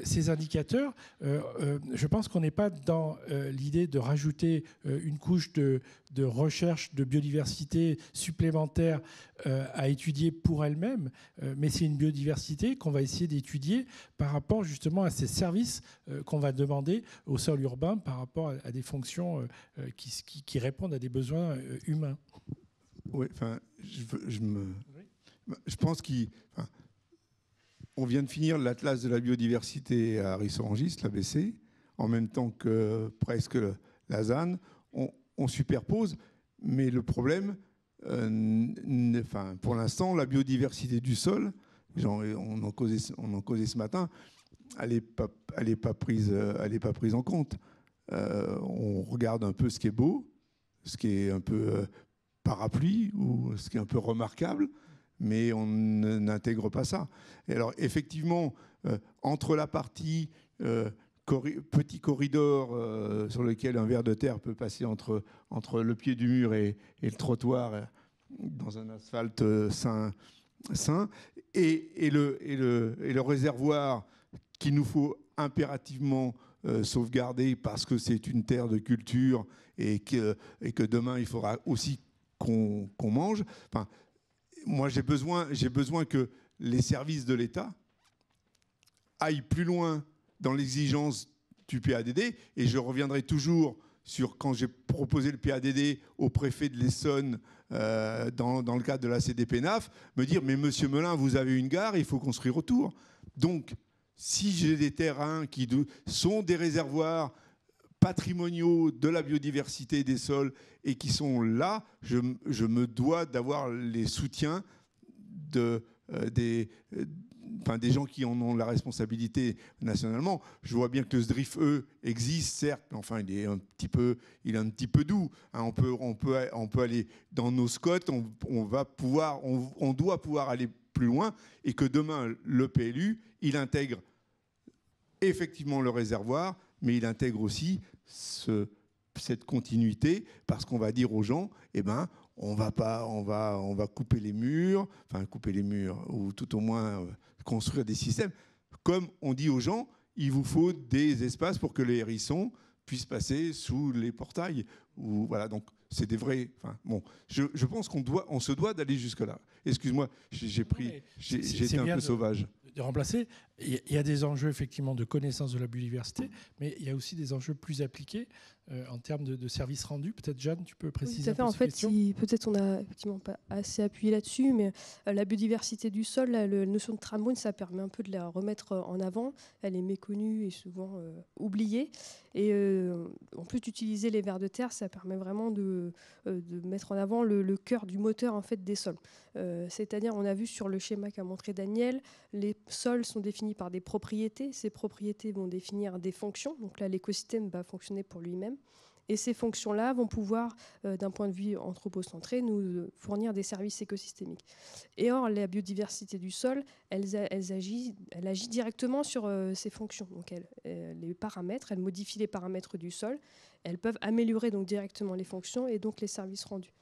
Ces indicateurs, je pense qu'on n'est pas dans l'idée de rajouter une couche de recherche de biodiversité supplémentaire à étudier pour elle-même, mais c'est une biodiversité qu'on va essayer d'étudier par rapport justement à ces services qu'on va demander au sol urbain par rapport à des fonctions qui répondent à des besoins humains. Oui, enfin, je pense qu'on vient de finir l'Atlas de la biodiversité à Ris-Orangis, l'ABC, en même temps que presque la ZAN. On superpose, mais le problème, pour l'instant, la biodiversité du sol, on en causait ce matin, elle n'est pas prise en compte. On regarde un peu ce qui est beau, ce qui est un peu parapluie ou ce qui est un peu remarquable, mais on n'intègre pas ça. Et alors effectivement, entre la partie petit corridor sur lequel un ver de terre peut passer entre le pied du mur et le trottoir dans un asphalte sain et le réservoir qu'il nous faut impérativement sauvegarder parce que c'est une terre de culture et que demain il faudra aussi qu'on mange. Enfin, moi, j'ai besoin que les services de l'État aillent plus loin dans l'exigence du PADD. Et je reviendrai toujours sur quand j'ai proposé le PADD au préfet de l'Essonne dans le cadre de la CDPNAF, me dire « Mais monsieur Melin, vous avez une gare, il faut construire autour. » Donc, si j'ai des terrains qui sont des réservoirs patrimoniaux de la biodiversité des sols et qui sont là, je me dois d'avoir les soutiens des gens qui en ont la responsabilité nationalement. Je vois bien que le SDRIF existe, certes, mais enfin il est un petit peu doux. Hein, on peut aller dans nos SCOT, on doit pouvoir aller plus loin et que demain le PLU, il intègre effectivement le réservoir, mais il intègre aussi cette continuité parce qu'on va dire aux gens, on va couper les murs, ou tout au moins construire des systèmes. Comme on dit aux gens, il vous faut des espaces pour que les hérissons puissent passer sous les portails. Voilà, donc c'est des vrais. Je pense qu'on se doit d'aller jusque là. Excuse-moi, j'ai été un peu sauvage. De remplacer. Il y a des enjeux effectivement de connaissance de la biodiversité, mais il y a aussi des enjeux plus appliqués en termes de services rendus. Peut-être Jeanne, tu peux préciser un peu cette question. Peut-être on n'a effectivement pas assez appuyé là-dessus, mais la biodiversité du sol, la notion de trame brune, ça permet un peu de la remettre en avant. Elle est méconnue et souvent oubliée. Et en plus d'utiliser les vers de terre, ça permet vraiment de mettre en avant le cœur du moteur en fait des sols. C'est-à-dire, on a vu sur le schéma qu'a montré Daniel, les sols sont définis par des propriétés. Ces propriétés vont définir des fonctions. Donc là, l'écosystème va fonctionner pour lui-même. Et ces fonctions-là vont pouvoir, d'un point de vue anthropocentré, nous fournir des services écosystémiques. Et or, la biodiversité du sol, elle agit directement sur ces fonctions. Donc, les paramètres, elle modifie les paramètres du sol. Elles peuvent améliorer donc directement les fonctions et donc les services rendus.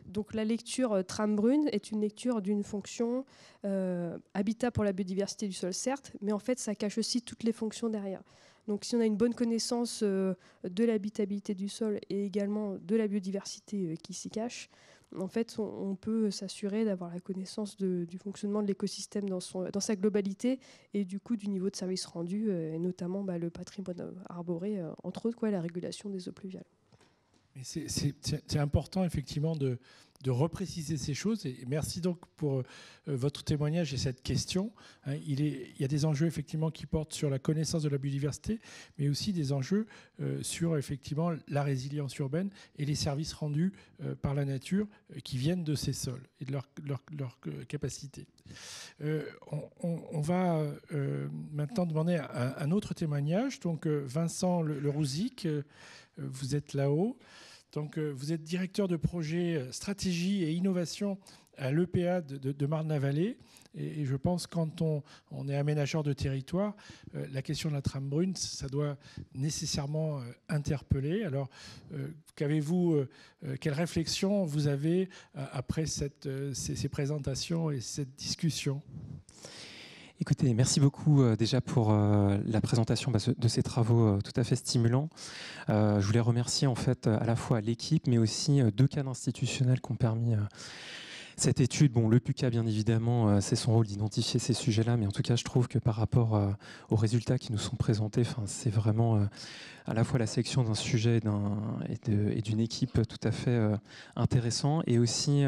Donc la lecture trame brune est une lecture d'une fonction habitat pour la biodiversité du sol, certes, mais en fait, ça cache aussi toutes les fonctions derrière. Donc si on a une bonne connaissance de l'habitabilité du sol et également de la biodiversité qui s'y cache, en fait, on peut s'assurer d'avoir la connaissance du fonctionnement de l'écosystème dans sa globalité et du coup du niveau de service rendu, et notamment le patrimoine arboré, entre autres, la régulation des eaux pluviales. C'est important effectivement de repréciser ces choses. Et merci donc pour votre témoignage et cette question. Il y a des enjeux effectivement qui portent sur la connaissance de la biodiversité, mais aussi des enjeux sur effectivement la résilience urbaine et les services rendus par la nature qui viennent de ces sols et de leur capacité. On va maintenant demander un autre témoignage. Donc Vincent Le Rouzic, vous êtes là-haut. Donc, vous êtes directeur de projet stratégie et innovation à l'EPA de Marne-la-Vallée. Et je pense que quand on est aménageur de territoire, la question de la trame brune, ça doit nécessairement interpeller. Alors, quelle réflexion vous avez après ces présentations et cette discussion ? Écoutez, merci beaucoup déjà pour la présentation de ces travaux tout à fait stimulants. Je voulais remercier en fait à la fois l'équipe, mais aussi 2 cadres institutionnels qui ont permis cette étude. Bon, le PUCA, bien évidemment, c'est son rôle d'identifier ces sujets-là, mais en tout cas, je trouve que par rapport aux résultats qui nous sont présentés, c'est vraiment à la fois la sélection d'un sujet et d'une équipe tout à fait intéressant, et aussi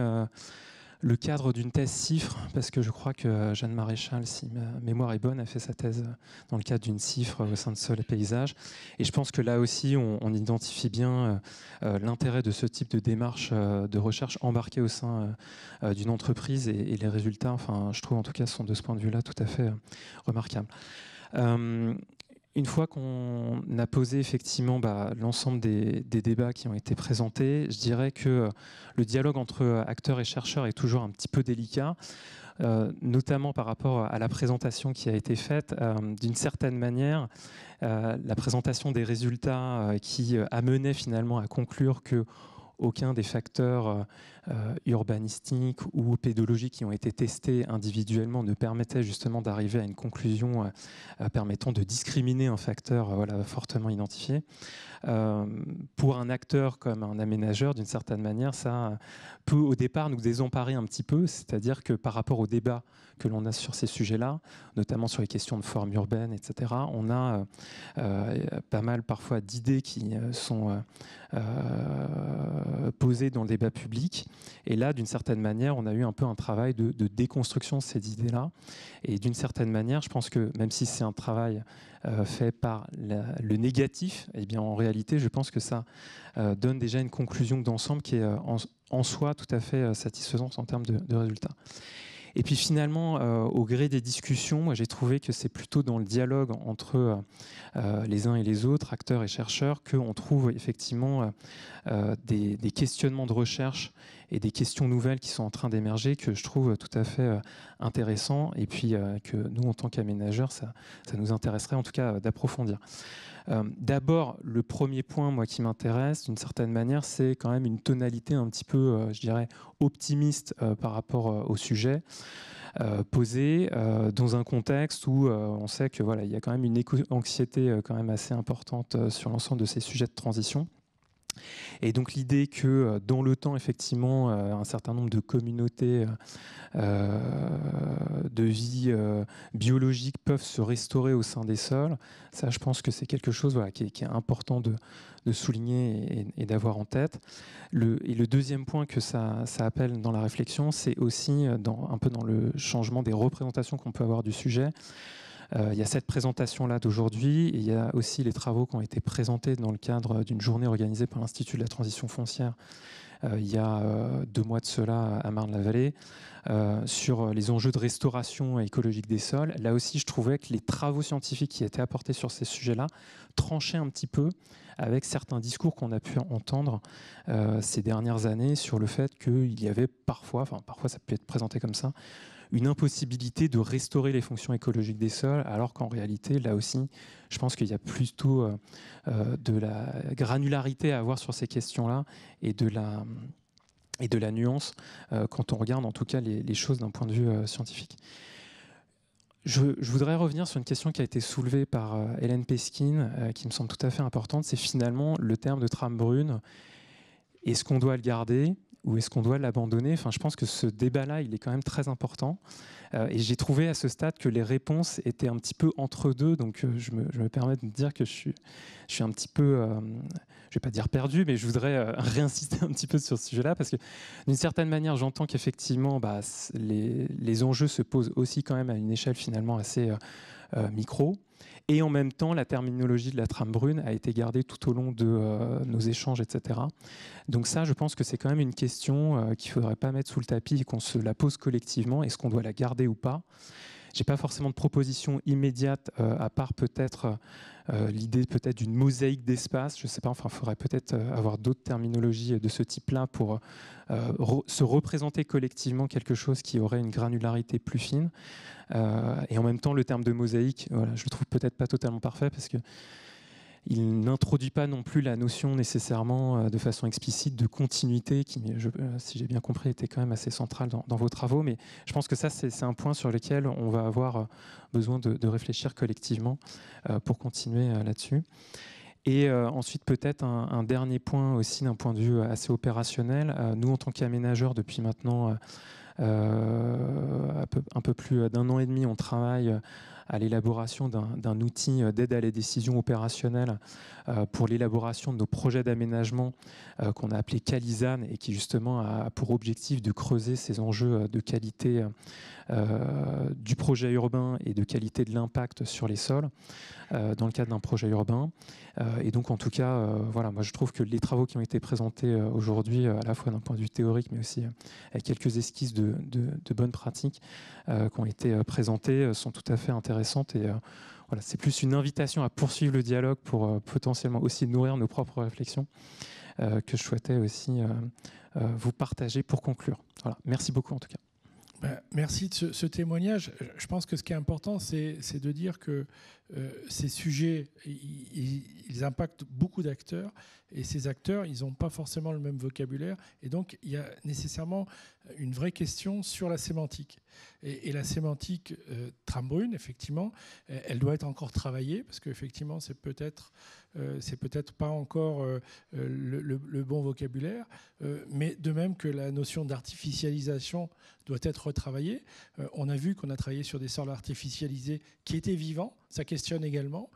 le cadre d'une thèse CIFRE, parce que je crois que Jeanne Maréchal, si ma mémoire est bonne, a fait sa thèse dans le cadre d'une CIFRE au sein de Sol et Paysage. Et je pense que là aussi, on identifie bien l'intérêt de ce type de démarche de recherche embarquée au sein d'une entreprise, et les résultats, je trouve en tout cas, sont de ce point de vue-là tout à fait remarquables. Une fois qu'on a posé effectivement l'ensemble des débats qui ont été présentés, je dirais que le dialogue entre acteurs et chercheurs est toujours un petit peu délicat, notamment par rapport à la présentation qui a été faite. D'une certaine manière, la présentation des résultats qui amenait finalement à conclure que aucun des facteurs urbanistiques ou pédologiques qui ont été testés individuellement ne permettait justement d'arriver à une conclusion permettant de discriminer un facteur fortement identifié. Pour un acteur comme un aménageur, d'une certaine manière, ça peut au départ nous désemparer un petit peu, c'est-à-dire que par rapport au débat que l'on a sur ces sujets-là, notamment sur les questions de forme urbaine, etc., on a pas mal parfois d'idées qui sont posées dans le débat public. Et là, d'une certaine manière, on a eu un peu un travail de déconstruction de ces idées-là. Et d'une certaine manière, je pense que même si c'est un travail fait par le négatif, eh bien, en réalité, je pense que ça donne déjà une conclusion d'ensemble qui est en soi tout à fait satisfaisante en termes de résultats. Et puis finalement, au gré des discussions, moi j'ai trouvé que c'est plutôt dans le dialogue entre les uns et les autres, acteurs et chercheurs, qu'on trouve effectivement des questionnements de recherche et des questions nouvelles qui sont en train d'émerger que je trouve tout à fait intéressants, et puis que nous, en tant qu'aménageurs, ça nous intéresserait en tout cas d'approfondir. D'abord, le premier point moi, qui m'intéresse, d'une certaine manière, c'est quand même une tonalité un petit peu, je dirais, optimiste par rapport au sujet posé dans un contexte où on sait que il y a quand même une éco-anxiété quand même assez importante sur l'ensemble de ces sujets de transition. Et donc l'idée que dans le temps, effectivement, un certain nombre de communautés de vie biologique peuvent se restaurer au sein des sols, ça je pense que c'est quelque chose qui est important de souligner et d'avoir en tête. Et le deuxième point que ça appelle dans la réflexion, c'est aussi un peu dans le changement des représentations qu'on peut avoir du sujet. Il y a cette présentation-là d'aujourd'hui, et il y a aussi les travaux qui ont été présentés dans le cadre d'une journée organisée par l'Institut de la transition foncière il y a 2 mois de cela à Marne-la-Vallée, sur les enjeux de restauration écologique des sols. Là aussi, je trouvais que les travaux scientifiques qui étaient apportés sur ces sujets-là tranchaient un petit peu avec certains discours qu'on a pu entendre ces dernières années sur le fait qu'il y avait parfois ça peut être présenté comme ça, une impossibilité de restaurer les fonctions écologiques des sols, alors qu'en réalité, là aussi, je pense qu'il y a plutôt de la granularité à avoir sur ces questions-là et de la nuance quand on regarde en tout cas les choses d'un point de vue scientifique. Je voudrais revenir sur une question qui a été soulevée par Hélène Peskin, qui me semble tout à fait importante. C'est finalement le terme de trame brune. Est-ce qu'on doit le garder ou est-ce qu'on doit l'abandonner? Enfin, je pense que ce débat-là, il est quand même très important. Et j'ai trouvé à ce stade que les réponses étaient un petit peu entre deux. Donc, je me permets de dire que je suis un petit peu, je ne vais pas dire perdu, mais je voudrais réinsister un petit peu sur ce sujet-là. Parce que d'une certaine manière, j'entends qu'effectivement, les enjeux se posent aussi quand même à une échelle finalement assez micro. Et en même temps, la terminologie de la trame brune a été gardée tout au long de nos échanges, etc. Donc ça, je pense que c'est quand même une question qu'il ne faudrait pas mettre sous le tapis et qu'on se la pose collectivement. Est-ce qu'on doit la garder ou pas? Je n'ai pas forcément de proposition immédiate, à part peut-être l'idée peut-être d'une mosaïque d'espace. Je ne sais pas, enfin, il faudrait peut-être avoir d'autres terminologies de ce type-là pour se représenter collectivement quelque chose qui aurait une granularité plus fine. Et en même temps, le terme de mosaïque, voilà, je le trouve peut-être pas totalement parfait parce que il n'introduit pas non plus la notion nécessairement de façon explicite de continuité qui, si j'ai bien compris, était quand même assez centrale dans vos travaux. Mais je pense que ça, c'est un point sur lequel on va avoir besoin de réfléchir collectivement pour continuer là-dessus. Et ensuite, peut-être un dernier point aussi d'un point de vue assez opérationnel. Nous, en tant qu'aménageurs, depuis maintenant un peu plus d'un an et demi, on travaille à l'élaboration d'un outil d'aide à la décision opérationnelle pour l'élaboration de nos projets d'aménagement qu'on a appelé Calizane et qui justement a pour objectif de creuser ces enjeux de qualité du projet urbain et de qualité de l'impact sur les sols dans le cadre d'un projet urbain. Et donc en tout cas, voilà, moi je trouve que les travaux qui ont été présentés aujourd'hui, à la fois d'un point de vue théorique, mais aussi avec quelques esquisses de bonnes pratiques qui ont été présentées, sont tout à fait intéressantes. Et voilà, c'est plus une invitation à poursuivre le dialogue pour potentiellement aussi nourrir nos propres réflexions que je souhaitais aussi vous partager pour conclure. Voilà, merci beaucoup en tout cas. Merci de ce témoignage. Je pense que ce qui est important, c'est de dire que ces sujets, ils impactent beaucoup d'acteurs, et ces acteurs, ils n'ont pas forcément le même vocabulaire, et donc il y a nécessairement une vraie question sur la sémantique. Et la sémantique trame brune, effectivement, elle doit être encore travaillée, parce qu'effectivement, c'est peut-être pas encore le bon vocabulaire, mais de même que la notion d'artificialisation doit être retravaillée. On a vu qu'on a travaillé sur des sols artificialisés qui étaient vivants, ça questionne également.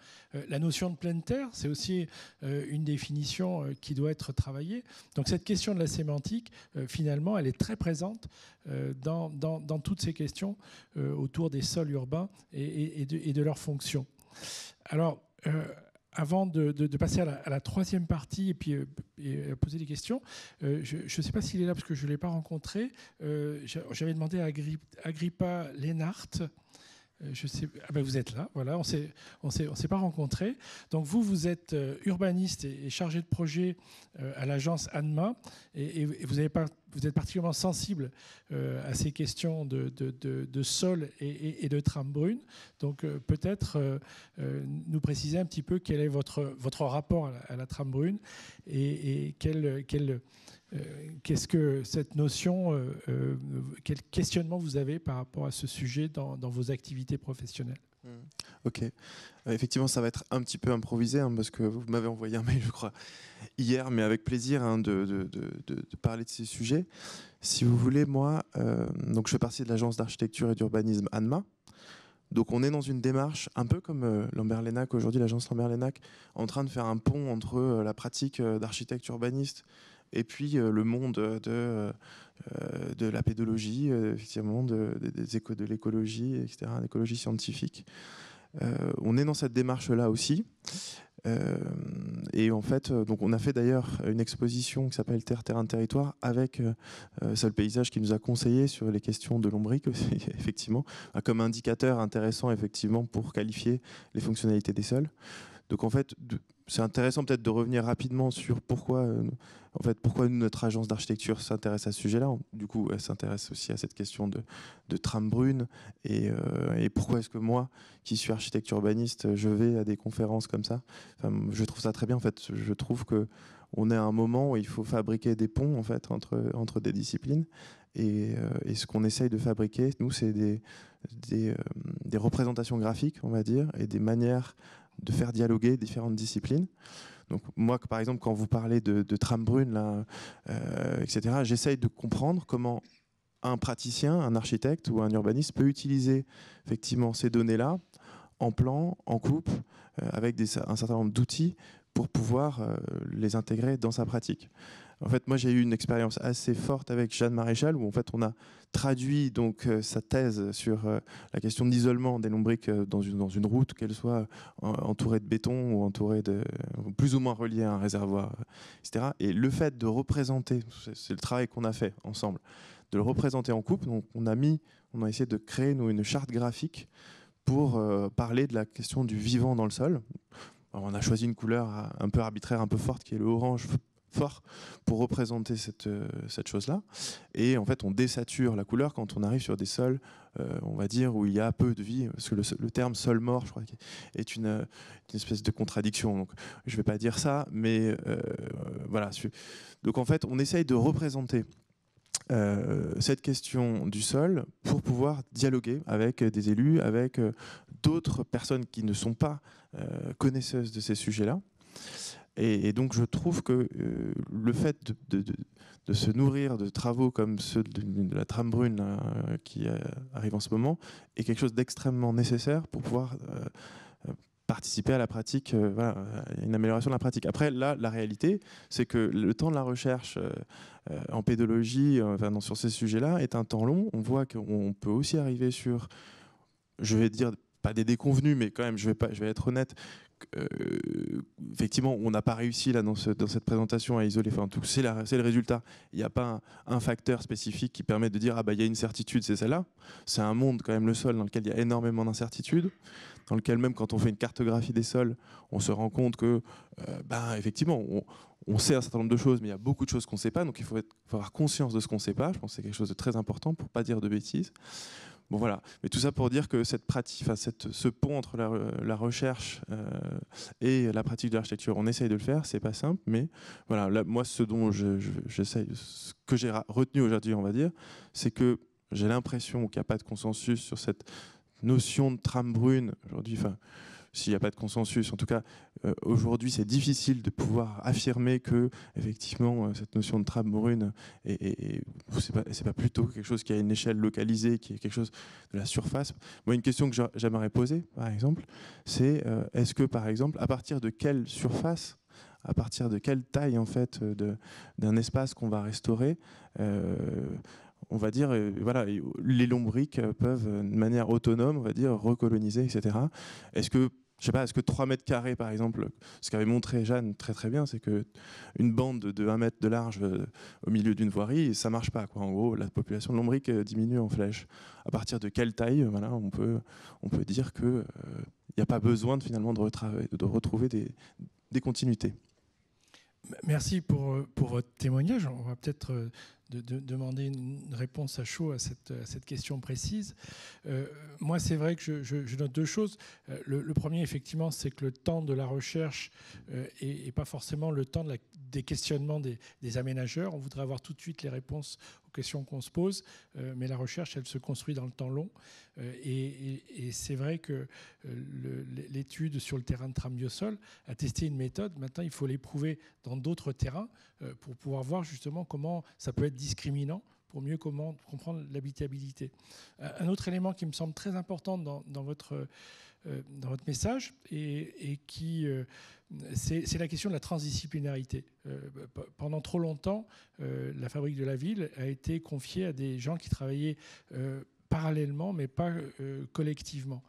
La notion de pleine terre, c'est aussi une définition qui doit être travaillée. Donc cette question de la sémantique, finalement, elle est très présente dans toutes ces questions autour des sols urbains et de leurs fonctions. Alors, avant de passer à la troisième partie et puis poser des questions, je ne sais pas s'il est là parce que je ne l'ai pas rencontré. J'avais demandé à Agrippa Lennart. Je sais, vous êtes là, voilà, on s'est pas rencontrés. Donc vous êtes urbaniste et chargé de projet à l'agence ANMA, et vous êtes particulièrement sensible à ces questions de sol et de trame brune. Donc peut-être nous préciser un petit peu quel est votre rapport à la trame brune et qu'est-ce que cette notion, quel questionnement vous avez par rapport à ce sujet dans vos activités professionnelles? Ok. Effectivement, ça va être un petit peu improvisé parce que vous m'avez envoyé un mail, je crois, hier, mais avec plaisir de parler de ces sujets. Si vous voulez, moi, donc je fais partie de l'agence d'architecture et d'urbanisme ANMA. Donc on est dans une démarche un peu comme Lambert-Lénac, aujourd'hui l'agence Lambert-Lénac, en train de faire un pont entre la pratique d'architecte urbaniste et puis le monde de la pédologie, effectivement, de l'écologie, etc., l'écologie scientifique. On est dans cette démarche-là aussi. Et en fait, donc on a fait d'ailleurs une exposition qui s'appelle Terre, Terrain, Territoire avec Sol Paysage qui nous a conseillé sur les questions de lombric, effectivement, comme indicateur intéressant effectivement pour qualifier les fonctionnalités des sols. Donc en fait, c'est intéressant peut-être de revenir rapidement sur pourquoi notre agence d'architecture s'intéresse à ce sujet-là. Du coup, elle s'intéresse aussi à cette question de trame brune et pourquoi est-ce que moi, qui suis architecte urbaniste, je vais à des conférences comme ça. Enfin, je trouve ça très bien. En fait, je trouve que on est à un moment où il faut fabriquer des ponts en fait, entre des disciplines. Et ce qu'on essaye de fabriquer, nous, c'est des représentations graphiques, on va dire, et des manières de faire dialoguer différentes disciplines. Donc moi, par exemple, quand vous parlez de trame brune, là, etc., j'essaye de comprendre comment un praticien, un architecte ou un urbaniste peut utiliser effectivement ces données-là en plan, en coupe, avec un certain nombre d'outils pour pouvoir les intégrer dans sa pratique. En fait, moi, j'ai eu une expérience assez forte avec Jeanne Maréchal, où en fait, on a traduit donc sa thèse sur la question de l'isolement des lombrics dans une route, qu'elle soit entourée de béton ou entourée plus ou moins reliée à un réservoir, etc. Et le fait de représenter, c'est le travail qu'on a fait ensemble, de le représenter en coupe. Donc, on a essayé de créer une charte graphique pour parler de la question du vivant dans le sol. Alors, on a choisi une couleur un peu arbitraire, un peu forte, qui est le orange fort, pour représenter cette chose-là. Et en fait, on désature la couleur quand on arrive sur des sols, on va dire, où il y a peu de vie, parce que le terme sol mort, je crois, est une espèce de contradiction. Donc, je ne vais pas dire ça, mais voilà. Donc, en fait, on essaye de représenter cette question du sol pour pouvoir dialoguer avec des élus, avec d'autres personnes qui ne sont pas connaisseuses de ces sujets-là. Et donc je trouve que le fait de se nourrir de travaux comme ceux de la trame brune qui arrive en ce moment est quelque chose d'extrêmement nécessaire pour pouvoir participer à la pratique, voilà, à une amélioration de la pratique. Après, là, la réalité, c'est que le temps de la recherche en pédologie, sur ces sujets-là, est un temps long. On voit qu'on peut aussi arriver sur, je vais dire, pas des déconvenus, mais quand même, je vais être honnête, effectivement, on n'a pas réussi là dans cette présentation à isoler. Enfin, tout c'est le résultat. Il n'y a pas un facteur spécifique qui permet de dire il y a une certitude, c'est celle-là. C'est un monde quand même, le sol, dans lequel il y a énormément d'incertitudes, dans lequel même quand on fait une cartographie des sols, on se rend compte que effectivement on sait un certain nombre de choses, mais il y a beaucoup de choses qu'on ne sait pas. Donc il faut avoir conscience de ce qu'on ne sait pas. Je pense que c'est quelque chose de très important pour ne pas dire de bêtises. Bon voilà, mais tout ça pour dire que cette pratique, ce pont entre la recherche et la pratique de l'architecture, on essaye de le faire, c'est pas simple, mais voilà, là, moi ce dont j'essaye, ce que j'ai retenu aujourd'hui, on va dire, c'est que j'ai l'impression qu'il n'y a pas de consensus sur cette notion de trame brune aujourd'hui. Enfin, s'il n'y a pas de consensus, en tout cas, aujourd'hui, c'est difficile de pouvoir affirmer que, effectivement, cette notion de trame brune, c'est pas plutôt quelque chose qui a une échelle localisée, qui est quelque chose de la surface. Moi, une question que j'aimerais poser, par exemple, c'est est-ce que, par exemple, à partir de quelle surface, à partir de quelle taille, en fait, d'un espace qu'on va restaurer, on va dire, voilà, les lombrics peuvent, de manière autonome, on va dire, recoloniser, etc. Est-ce que, je sais pas, est-ce que 3 mètres carrés, par exemple, ce qu'avait montré Jeanne très très bien, c'est qu'une bande de 1 mètre de large au milieu d'une voirie, ça marche pas, quoi. En gros, la population de lombrics diminue en flèche. À partir de quelle taille, voilà, on peut dire qu'il n'y a pas besoin finalement de retrouver des continuités. Merci pour votre témoignage. On va peut-être demander une réponse à chaud à cette question précise. Moi, c'est vrai que je note 2 choses. Le premier, effectivement, c'est que le temps de la recherche et pas forcément le temps des questionnements des aménageurs. On voudrait avoir tout de suite les réponses aux questions qu'on se pose, mais la recherche, elle se construit dans le temps long. Et c'est vrai que l'étude sur le terrain de trame biosol a testé une méthode. Maintenant, il faut l'éprouver dans d'autres terrains pour pouvoir voir justement comment ça peut être discriminant pour mieux comprendre l'habitabilité. Un autre élément qui me semble très important dans votre message et qui... c'est la question de la transdisciplinarité. Pendant trop longtemps, la fabrique de la ville a été confiée à des gens qui travaillaient parallèlement, mais pas collectivement.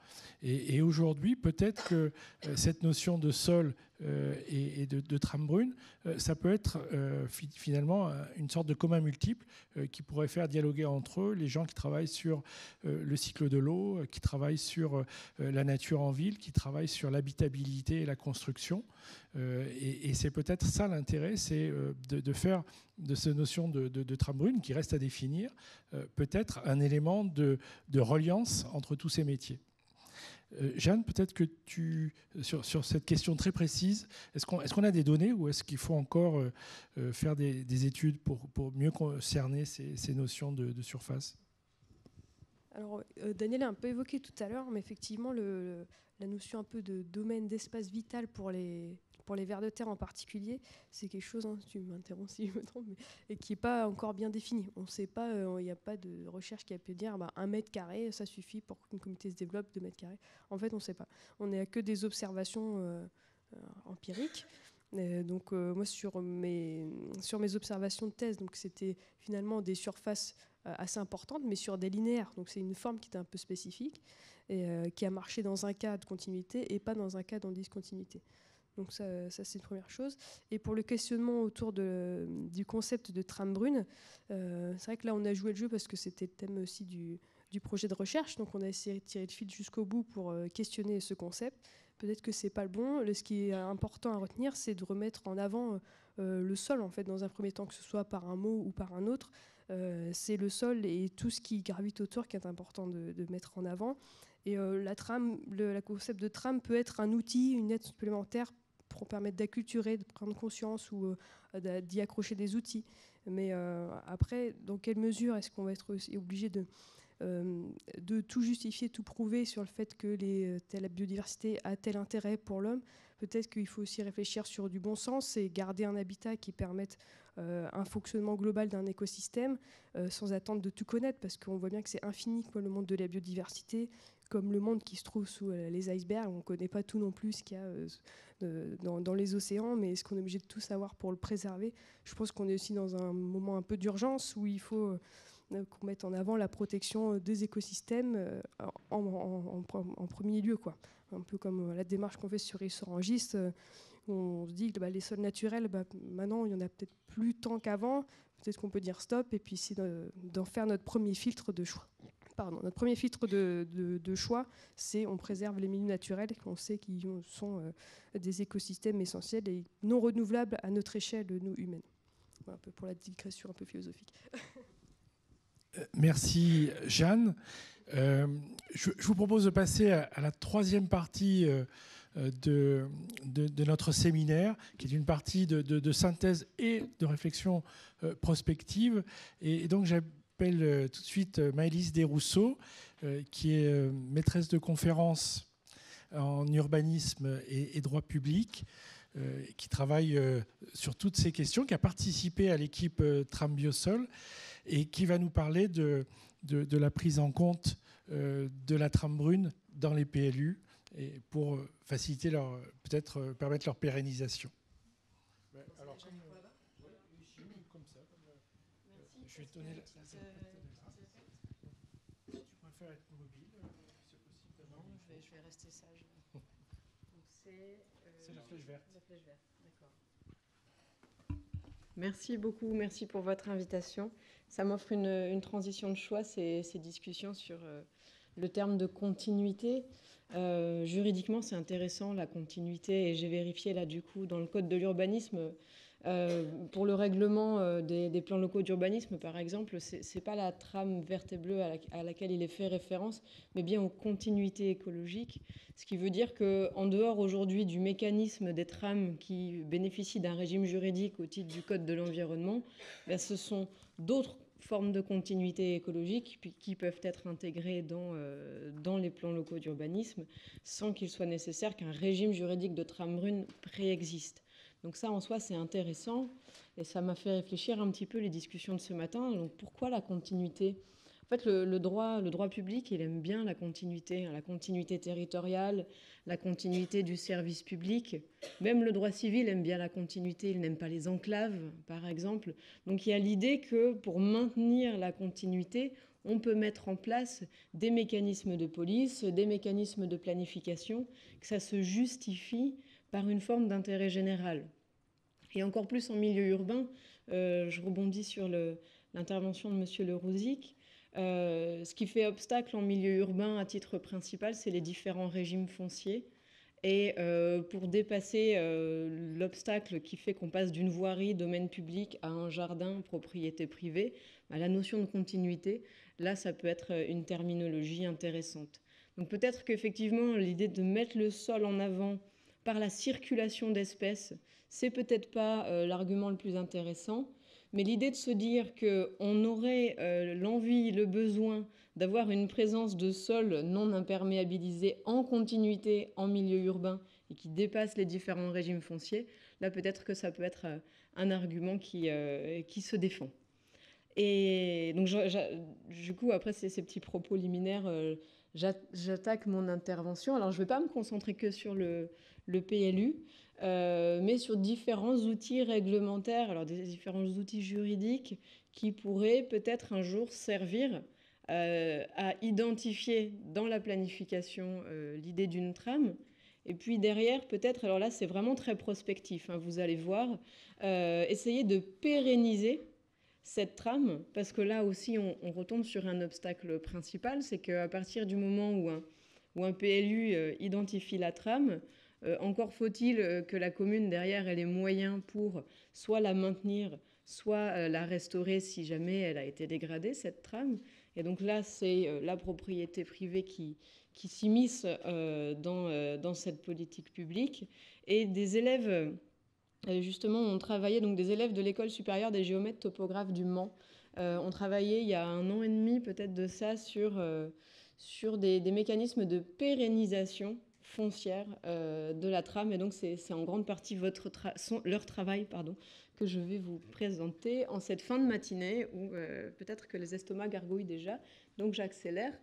Et aujourd'hui, peut-être que cette notion de sol et de trame brune, ça peut être finalement une sorte de commun multiple qui pourrait faire dialoguer entre eux les gens qui travaillent sur le cycle de l'eau, qui travaillent sur la nature en ville, qui travaillent sur l'habitabilité et la construction. Et c'est peut-être ça l'intérêt, c'est de faire de cette notion de trame brune, qui reste à définir, peut-être un élément de reliance entre tous ces métiers. Jeanne, peut-être que sur cette question très précise, est-ce qu'on a des données ou est-ce qu'il faut encore faire des études pour mieux cerner ces notions de surface? Alors, Daniel a un peu évoqué tout à l'heure, mais effectivement, la notion un peu de domaine d'espace vital pour les vers de terre en particulier, c'est quelque chose, hein, tu m'interromps si je me trompe, et qui n'est pas encore bien défini. On ne sait pas, il n'y a pas de recherche qui a pu dire 1 mètre carré, ça suffit pour qu'une communauté se développe, 2 mètres carrés. En fait, on ne sait pas. On n'est que des observations empiriques. Donc moi, sur mes observations de thèse, donc c'était finalement des surfaces assez importantes, mais sur des linéaires. Donc c'est une forme qui était un peu spécifique et qui a marché dans un cas de continuité et pas dans un cas en discontinuité. Donc ça c'est une première chose. Et pour le questionnement autour du concept de trame brune, c'est vrai que là on a joué le jeu parce que c'était le thème aussi du projet de recherche. Donc on a essayé de tirer le fil jusqu'au bout pour questionner ce concept. Peut-être que c'est pas le bon. Ce qui est important à retenir, c'est de remettre en avant le sol, en fait, dans un premier temps, que ce soit par un mot ou par un autre. C'est le sol et tout ce qui gravite autour qui est important de mettre en avant. Et la trame, le concept de trame peut être un outil, une aide supplémentaire pour permettre d'acculturer, de prendre conscience ou d'y accrocher des outils. Mais après, dans quelle mesure est-ce qu'on va être obligé de tout justifier, tout prouver sur le fait que la biodiversité a tel intérêt pour l'homme? Peut-être qu'il faut aussi réfléchir sur du bon sens et garder un habitat qui permette un fonctionnement global d'un écosystème sans attendre de tout connaître, parce qu'on voit bien que c'est infini, quoi, le monde de la biodiversité, comme le monde qui se trouve sous les icebergs. On ne connaît pas tout non plus ce qu'il y a dans les océans, mais est-ce qu'on est obligé de tout savoir pour le préserver? Je pense qu'on est aussi dans un moment un peu d'urgence où il faut qu'on mette en avant la protection des écosystèmes en premier lieu, quoi. Un peu comme la démarche qu'on fait sur Rissorangis, où on se dit que les sols naturels, maintenant, il n'y en a peut-être plus tant qu'avant. Peut-être qu'on peut dire stop, et puis c'est d'en faire notre premier filtre de choix. Notre premier filtre de choix, c'est on préserve les milieux naturels qu'on sait qu'ils sont des écosystèmes essentiels et non renouvelables à notre échelle, nous, humaines. Voilà, un peu pour la digression un peu philosophique. Merci Jeanne. Je vous propose de passer à la troisième partie de notre séminaire, qui est une partie de synthèse et de réflexion prospective. Et donc j'appelle tout de suite Maëlys Desrousseaux, qui est maîtresse de conférences en urbanisme et droit public, qui travaille sur toutes ces questions, qui a participé à l'équipe Trame Biosol, et qui va nous parler de la prise en compte de la trame brune dans les PLU et pour faciliter peut-être permettre leur pérennisation. Alors, comme ça, je vais te donner la... Tu préfères être mobile, c'est possible. Non, je vais rester sage. C'est la flèche verte. La flèche verte, d'accord. Merci beaucoup, merci pour votre invitation. Ça m'offre une transition de choix, ces discussions sur le terme de continuité. Juridiquement, c'est intéressant, la continuité, et j'ai vérifié là, du coup, dans le code de l'urbanisme, pour le règlement des plans locaux d'urbanisme, par exemple, c'est pas la trame verte et bleue à laquelle il est fait référence, mais bien aux continuités écologiques, ce qui veut dire qu'en dehors aujourd'hui du mécanisme des trames qui bénéficient d'un régime juridique au titre du Code de l'environnement, ce sont d'autres formes de continuité écologique qui peuvent être intégrées dans les plans locaux d'urbanisme sans qu'il soit nécessaire qu'un régime juridique de trame brune préexiste. Donc ça, en soi, c'est intéressant et ça m'a fait réfléchir un petit peu les discussions de ce matin. Donc pourquoi la continuité ? En fait, le droit public, il aime bien la continuité territoriale, la continuité du service public. Même le droit civil aime bien la continuité, il n'aime pas les enclaves, par exemple. Donc il y a l'idée que pour maintenir la continuité, on peut mettre en place des mécanismes de police, des mécanismes de planification, que ça se justifie par une forme d'intérêt général. Et encore plus en milieu urbain, je rebondis sur l'intervention de M. Le Rouzic. Ce qui fait obstacle en milieu urbain à titre principal, c'est les différents régimes fonciers. Et pour dépasser l'obstacle qui fait qu'on passe d'une voirie, domaine public, à un jardin, propriété privée, la notion de continuité, là, ça peut être une terminologie intéressante. Donc peut-être qu'effectivement, l'idée de mettre le sol en avant par la circulation d'espèces, c'est peut-être pas l'argument le plus intéressant, mais l'idée de se dire qu'on aurait l'envie, le besoin d'avoir une présence de sol non imperméabilisé en continuité en milieu urbain et qui dépasse les différents régimes fonciers, là peut-être que ça peut être un argument qui se défend. Et donc du coup, après ces petits propos liminaires, j'attaque mon intervention. Alors je ne vais pas me concentrer que sur le PLU, mais sur différents outils réglementaires, alors des différents outils juridiques qui pourraient peut-être un jour servir à identifier dans la planification l'idée d'une trame. Et puis derrière, peut-être, alors là c'est vraiment très prospectif, hein, vous allez voir, essayer de pérenniser cette trame, parce que là aussi on retombe sur un obstacle principal, c'est qu'à partir du moment où un PLU identifie la trame, encore faut-il que la commune derrière ait les moyens pour soit la maintenir, soit la restaurer si jamais elle a été dégradée, cette trame. Et donc là, c'est la propriété privée qui s'immisce dans cette politique publique. Et des élèves, justement, ont travaillé, donc des élèves de l'École supérieure des géomètres topographes du Mans, ont travaillé il y a 1 an et demi peut-être de ça sur des mécanismes de pérennisation foncière de la trame. Et donc c'est en grande partie leur travail que je vais vous présenter en cette fin de matinée où peut-être que les estomacs gargouillent déjà, donc j'accélère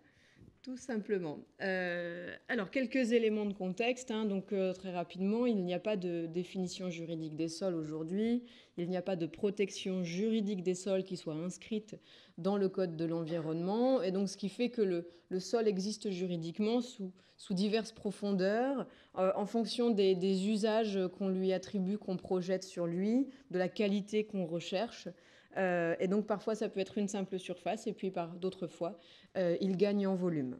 tout simplement. Alors quelques éléments de contexte, hein, donc très rapidement, il n'y a pas de définition juridique des sols aujourd'hui, il n'y a pas de protection juridique des sols qui soit inscrite dans le Code de l'environnement, et donc ce qui fait que le sol existe juridiquement sous diverses profondeurs, en fonction des usages qu'on lui attribue, qu'on projette sur lui, de la qualité qu'on recherche. Et donc parfois ça peut être une simple surface, et puis par d'autres fois il gagne en volume.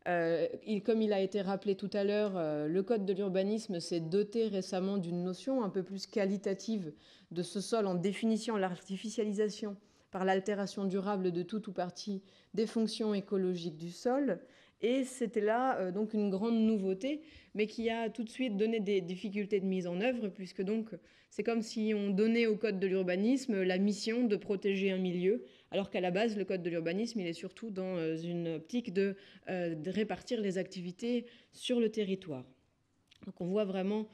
Comme il a été rappelé tout à l'heure, le Code de l'urbanisme s'est doté récemment d'une notion un peu plus qualitative de ce sol en définissant l'artificialisation par l'altération durable de tout ou partie des fonctions écologiques du sol. Et c'était là donc une grande nouveauté, mais qui a tout de suite donné des difficultés de mise en œuvre, puisque donc c'est comme si on donnait au Code de l'urbanisme la mission de protéger un milieu, alors qu'à la base, le Code de l'urbanisme, il est surtout dans une optique de répartir les activités sur le territoire. Donc on voit vraiment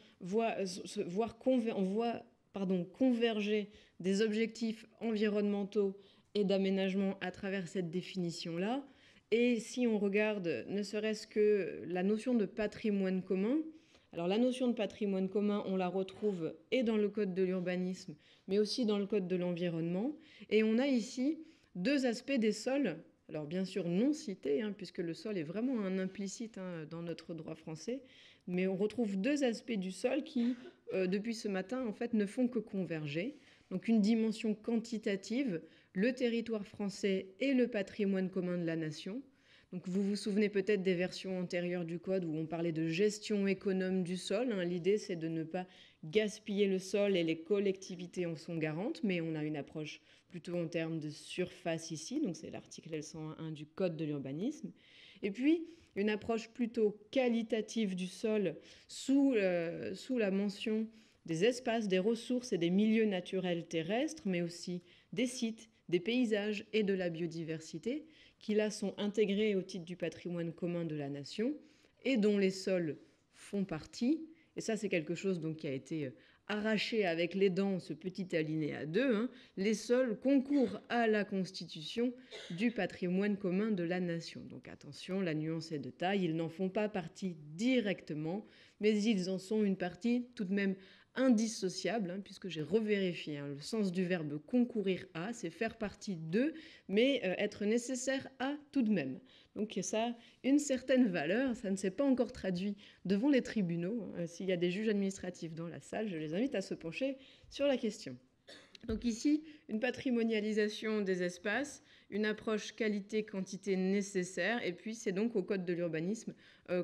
converger des objectifs environnementaux et d'aménagement à travers cette définition-là. Et si on regarde ne serait-ce que la notion de patrimoine commun, alors la notion de patrimoine commun, on la retrouve et dans le Code de l'urbanisme, mais aussi dans le Code de l'environnement. Et on a ici 2 aspects des sols, alors bien sûr non cités, hein, puisque le sol est vraiment un implicite dans notre droit français, mais on retrouve 2 aspects du sol qui, depuis ce matin, en fait, ne font que converger. Donc une dimension quantitative, le territoire français et le patrimoine commun de la nation. Donc vous vous souvenez peut-être des versions antérieures du Code où on parlait de gestion économe du sol. Hein. L'idée, c'est de ne pas gaspiller le sol et les collectivités en sont garantes, mais on a une approche plutôt en termes de surface ici, donc c'est l'article L101 du Code de l'urbanisme. Et puis, une approche plutôt qualitative du sol sous la mention des espaces, des ressources et des milieux naturels terrestres, mais aussi des sites, des paysages et de la biodiversité, qui là sont intégrés au titre du patrimoine commun de la nation et dont les sols font partie. Et ça, c'est quelque chose donc, qui a été arraché avec les dents, ce petit alinéa 2. Hein. Les sols concourent à la constitution du patrimoine commun de la nation. Donc attention, la nuance est de taille, ils n'en font pas partie directement, mais ils en sont une partie tout de même indissociable, hein, puisque j'ai revérifié le sens du verbe concourir à, c'est faire partie de, mais être nécessaire à tout de même. Donc ça a une certaine valeur, ça ne s'est pas encore traduit devant les tribunaux. Hein. S'il y a des juges administratifs dans la salle, je les invite à se pencher sur la question. Donc ici, une patrimonialisation des espaces, une approche qualité-quantité nécessaire, et puis c'est donc au Code de l'urbanisme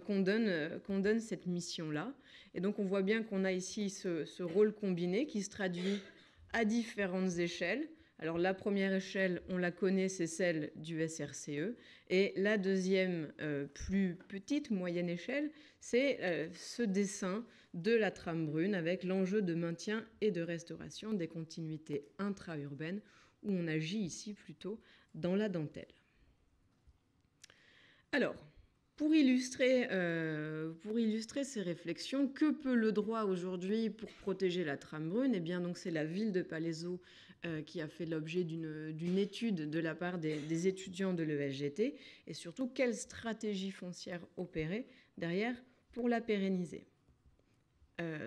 qu'on donne cette mission-là. Et donc on voit bien qu'on a ici ce rôle combiné qui se traduit à différentes échelles, Alors la première échelle, on la connaît, c'est celle du SRCE. Et la deuxième, plus petite, moyenne échelle, c'est ce dessin de la trame brune avec l'enjeu de maintien et de restauration des continuités intra-urbaines, où on agit ici plutôt dans la dentelle. Alors, pour illustrer ces réflexions, que peut le droit aujourd'hui pour protéger la trame brune? Eh bien, donc c'est la ville de Palaiseau qui a fait l'objet d'une étude de la part des étudiants de l'ESGT, et surtout quelle stratégie foncière opérer derrière pour la pérenniser.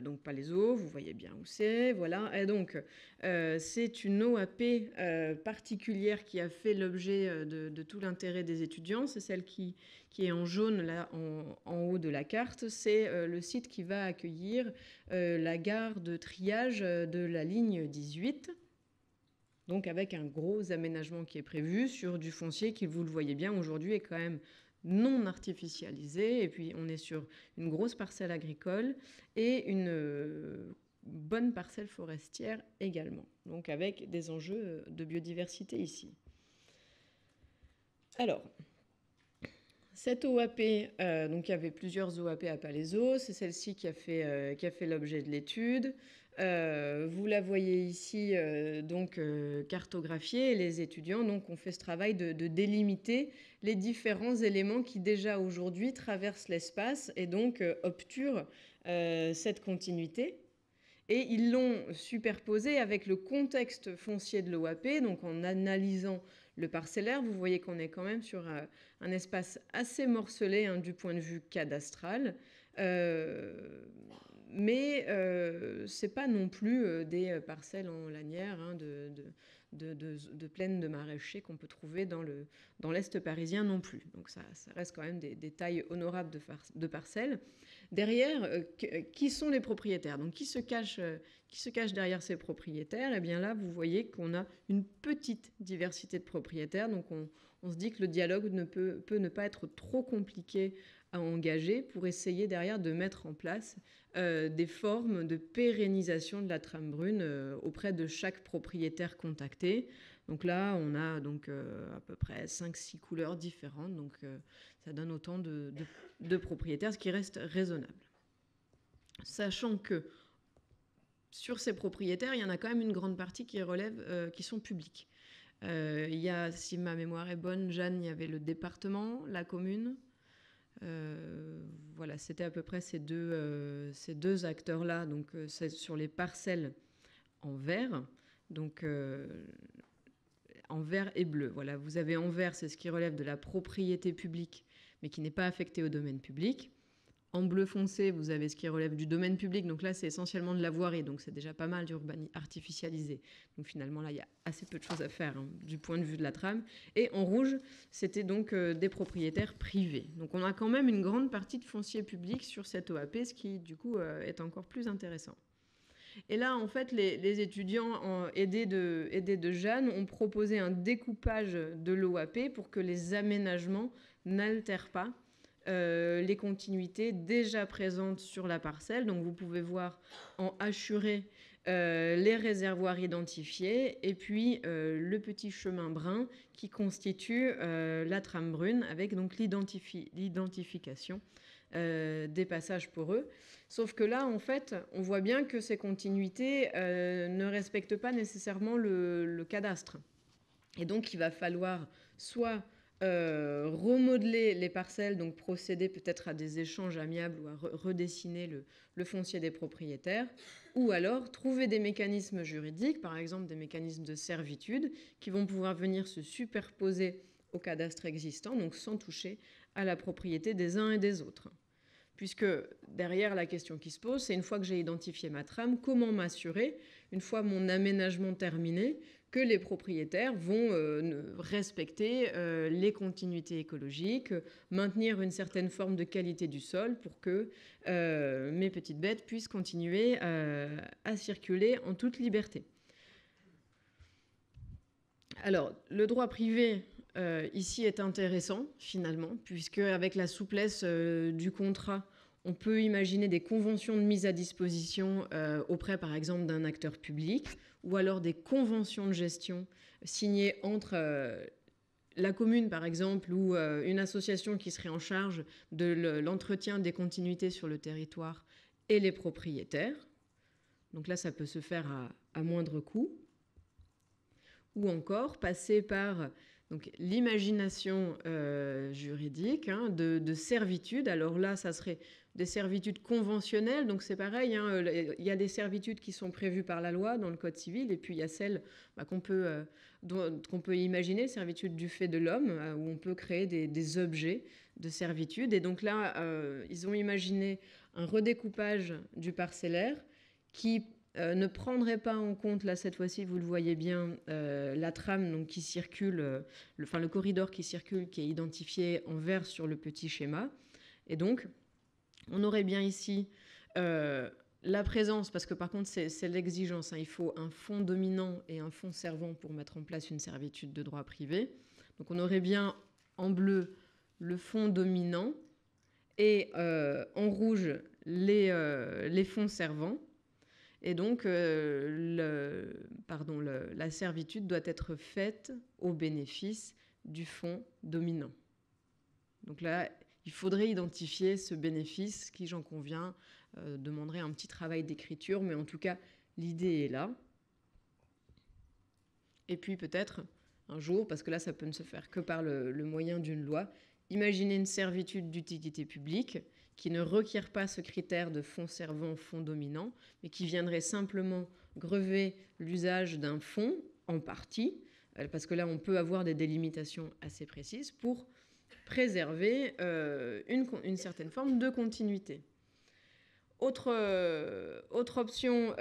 Donc Palaiseau, vous voyez bien où c'est, voilà. Et donc c'est une OAP particulière qui a fait l'objet de tout l'intérêt des étudiants. C'est celle qui est en jaune là en haut de la carte. C'est le site qui va accueillir la gare de triage de la ligne 18. Donc avec un gros aménagement qui est prévu sur du foncier qui, vous le voyez bien, aujourd'hui est quand même non artificialisé, et puis on est sur une grosse parcelle agricole et une bonne parcelle forestière également, donc avec des enjeux de biodiversité ici. Alors, cette OAP, donc il y avait plusieurs OAP à Palaiseau, c'est celle-ci qui a fait l'objet de l'étude. Vous la voyez ici, donc cartographiée, et les étudiants donc, ont fait ce travail de délimiter les différents éléments qui déjà aujourd'hui traversent l'espace et donc obturent cette continuité. Et ils l'ont superposé avec le contexte foncier de l'OAP, donc en analysant le parcellaire. Vous voyez qu'on est quand même sur un espace assez morcelé hein, du point de vue cadastral. Mais ce n'est pas non plus des parcelles en lanière hein, de plaines de maraîchers qu'on peut trouver dans l'Est parisien non plus. Donc ça reste quand même des tailles honorables de parcelles. Derrière, qui sont les propriétaires? Donc qui se cache derrière ces propriétaires? Eh bien là, vous voyez qu'on a une petite diversité de propriétaires. Donc on se dit que le dialogue peut ne pas être trop compliqué à engager pour essayer derrière de mettre en place des formes de pérennisation de la trame brune auprès de chaque propriétaire contacté. Donc là, on a donc, à peu près 5-6 couleurs différentes. Donc ça donne autant de propriétaires, ce qui reste raisonnable. Sachant que sur ces propriétaires, il y en a quand même une grande partie qui sont publics. Il y a, si ma mémoire est bonne, Jeanne, il y avait le département, la commune. Voilà, c'était à peu près ces deux acteurs-là. Donc, c'est sur les parcelles en vert, donc en vert et bleu. Voilà, vous avez en vert, c'est ce qui relève de la propriété publique, mais qui n'est pas affecté au domaine public. En bleu foncé, vous avez ce qui relève du domaine public. Donc là, c'est essentiellement de la voirie. Donc c'est déjà pas mal d'urbanisme artificialisé. Donc finalement, là, il y a assez peu de choses à faire hein, du point de vue de la trame. Et en rouge, c'était donc des propriétaires privés. Donc on a quand même une grande partie de foncier public sur cette OAP, ce qui, du coup, est encore plus intéressant. Et là, en fait, les étudiants aidés de Jeanne ont proposé un découpage de l'OAP pour que les aménagements n'altèrent pas les continuités déjà présentes sur la parcelle. Donc vous pouvez voir en hachuré les réservoirs identifiés et puis le petit chemin brun qui constitue la trame brune avec donc l'identification des passages poreux. Sauf que là, en fait, on voit bien que ces continuités ne respectent pas nécessairement le cadastre. Et donc, il va falloir soit remodeler les parcelles, donc procéder peut-être à des échanges amiables ou à redessiner le foncier des propriétaires, ou alors trouver des mécanismes juridiques, par exemple des mécanismes de servitude, qui vont pouvoir venir se superposer au cadastre existant, donc sans toucher à la propriété des uns et des autres. Puisque derrière la question qui se pose, c'est une fois que j'ai identifié ma trame, comment m'assurer, une fois mon aménagement terminé, que les propriétaires vont respecter les continuités écologiques, maintenir une certaine forme de qualité du sol pour que mes petites bêtes puissent continuer à circuler en toute liberté. Alors, le droit privé ici est intéressant finalement, puisque avec la souplesse du contrat, On peut imaginer des conventions de mise à disposition auprès, par exemple, d'un acteur public, ou alors des conventions de gestion signées entre la commune, par exemple, ou une association qui serait en charge de l'entretien des continuités sur le territoire et les propriétaires. Donc là, ça peut se faire à moindre coût. Ou encore passer par l'imagination juridique de servitudes. Alors là, ça serait des servitudes conventionnelles. Donc c'est pareil, il y a des servitudes qui sont prévues par la loi dans le Code civil, et puis il y a celles qu'on peut imaginer, servitudes du fait de l'homme, où on peut créer des objets de servitude. Et donc là, ils ont imaginé un redécoupage du parcellaire qui ne prendrait pas en compte, là cette fois-ci, vous le voyez bien, la trame donc, qui circule, le corridor qui circule, qui est identifié en vert sur le petit schéma. Et donc, on aurait bien ici la présence, parce que par contre, c'est l'exigence, il faut un fond dominant et un fond servant pour mettre en place une servitude de droit privé. Donc on aurait bien en bleu le fond dominant et en rouge les fonds servants. Et donc, la servitude doit être faite au bénéfice du fonds dominant. Donc là, il faudrait identifier ce bénéfice qui, j'en conviens, demanderait un petit travail d'écriture, mais en tout cas, l'idée est là. Et puis peut-être, un jour, parce que là, ça peut ne se faire que par le moyen d'une loi, imaginer une servitude d'utilité publique qui ne requiert pas ce critère de fonds servant, fonds dominant, mais qui viendrait simplement grever l'usage d'un fonds en partie, parce que là, on peut avoir des délimitations assez précises pour préserver une certaine forme de continuité. Autre option,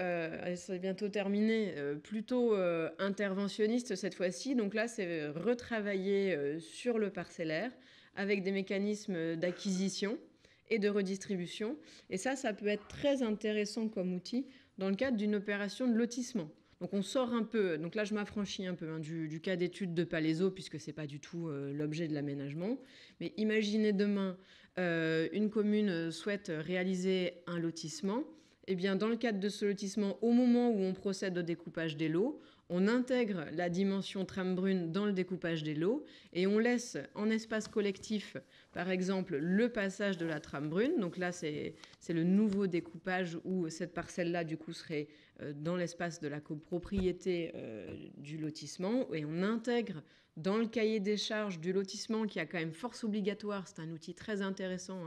c'est bientôt terminé, plutôt interventionniste cette fois-ci. Donc là, c'est retravailler sur le parcellaire avec des mécanismes d'acquisition et de redistribution. Et ça peut être très intéressant comme outil dans le cadre d'une opération de lotissement. Donc on sort un peu, donc là je m'affranchis un peu du cas d'étude de Palaiseau, puisque ce n'est pas du tout l'objet de l'aménagement. Mais imaginez demain, une commune souhaite réaliser un lotissement. Eh bien, dans le cadre de ce lotissement, au moment où on procède au découpage des lots, on intègre la dimension trame brune dans le découpage des lots et on laisse en espace collectif, par exemple, le passage de la trame brune. Donc là, c'est le nouveau découpage où cette parcelle-là, du coup, serait dans l'espace de la copropriété du lotissement. Et on intègre dans le cahier des charges du lotissement, qui a quand même force obligatoire, c'est un outil très intéressant,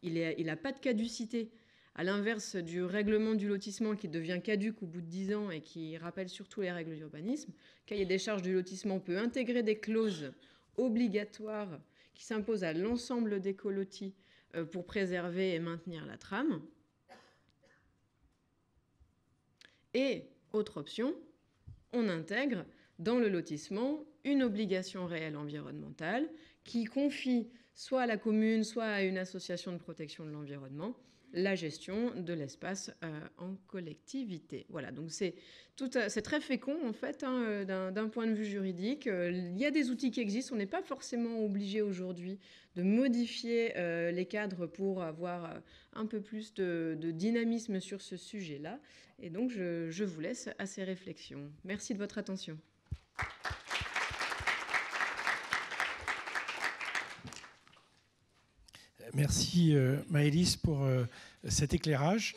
il n'a pas de caducité. À l'inverse du règlement du lotissement qui devient caduc au bout de 10 ans et qui rappelle surtout les règles d'urbanisme, le cahier des charges du lotissement peut intégrer des clauses obligatoires qui s'imposent à l'ensemble des colotis pour préserver et maintenir la trame. Et, autre option, on intègre dans le lotissement une obligation réelle environnementale qui confie soit à la commune, soit à une association de protection de l'environnement la gestion de l'espace en collectivité. Voilà, donc c'est très fécond en fait d'un point de vue juridique. Il y a des outils qui existent, on n'est pas forcément obligé aujourd'hui de modifier les cadres pour avoir un peu plus de dynamisme sur ce sujet-là. Et donc je vous laisse à ces réflexions. Merci de votre attention. Merci Maëlys pour cet éclairage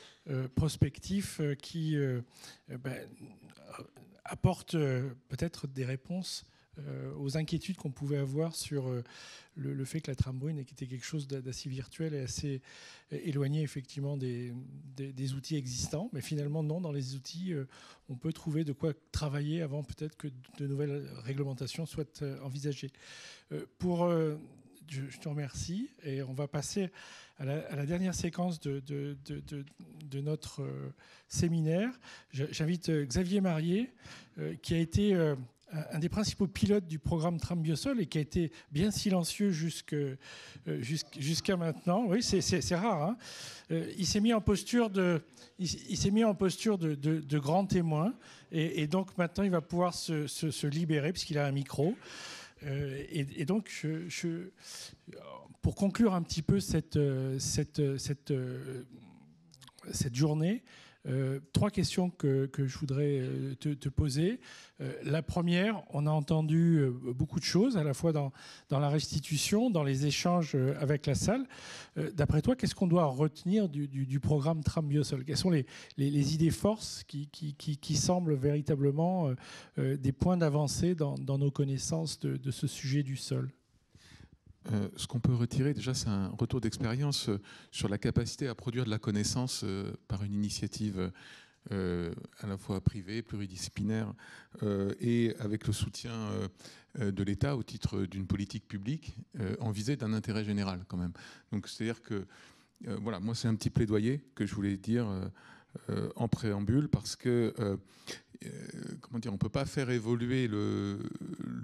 prospectif qui apporte peut-être des réponses aux inquiétudes qu'on pouvait avoir sur le fait que la trame brune était quelque chose d'assez virtuel et assez éloigné effectivement des outils existants. Mais finalement, non, dans les outils, on peut trouver de quoi travailler avant peut-être que de nouvelles réglementations soient envisagées. Je te remercie et on va passer à la dernière séquence de notre séminaire. J'invite Xavier Marié, qui a été un des principaux pilotes du programme Tram Biosol et qui a été bien silencieux jusqu'à maintenant. Oui, c'est rare. Hein. Il s'est mis en posture de grand témoin et donc maintenant il va pouvoir se libérer puisqu'il a un micro. Et donc, pour conclure un petit peu cette journée, 3 questions que je voudrais te poser. La première, on a entendu beaucoup de choses, à la fois dans la restitution, dans les échanges avec la salle. D'après toi, qu'est-ce qu'on doit retenir du programme Tram Biosol? Quelles sont les idées forces qui semblent véritablement des points d'avancée dans nos connaissances de ce sujet du sol? Ce qu'on peut retirer, déjà, c'est un retour d'expérience sur la capacité à produire de la connaissance par une initiative à la fois privée, pluridisciplinaire, et avec le soutien de l'État au titre d'une politique publique en visée d'un intérêt général, quand même. Donc, c'est-à-dire que, voilà, moi, c'est un petit plaidoyer que je voulais dire en préambule, parce que comment dire, on ne peut pas faire évoluer le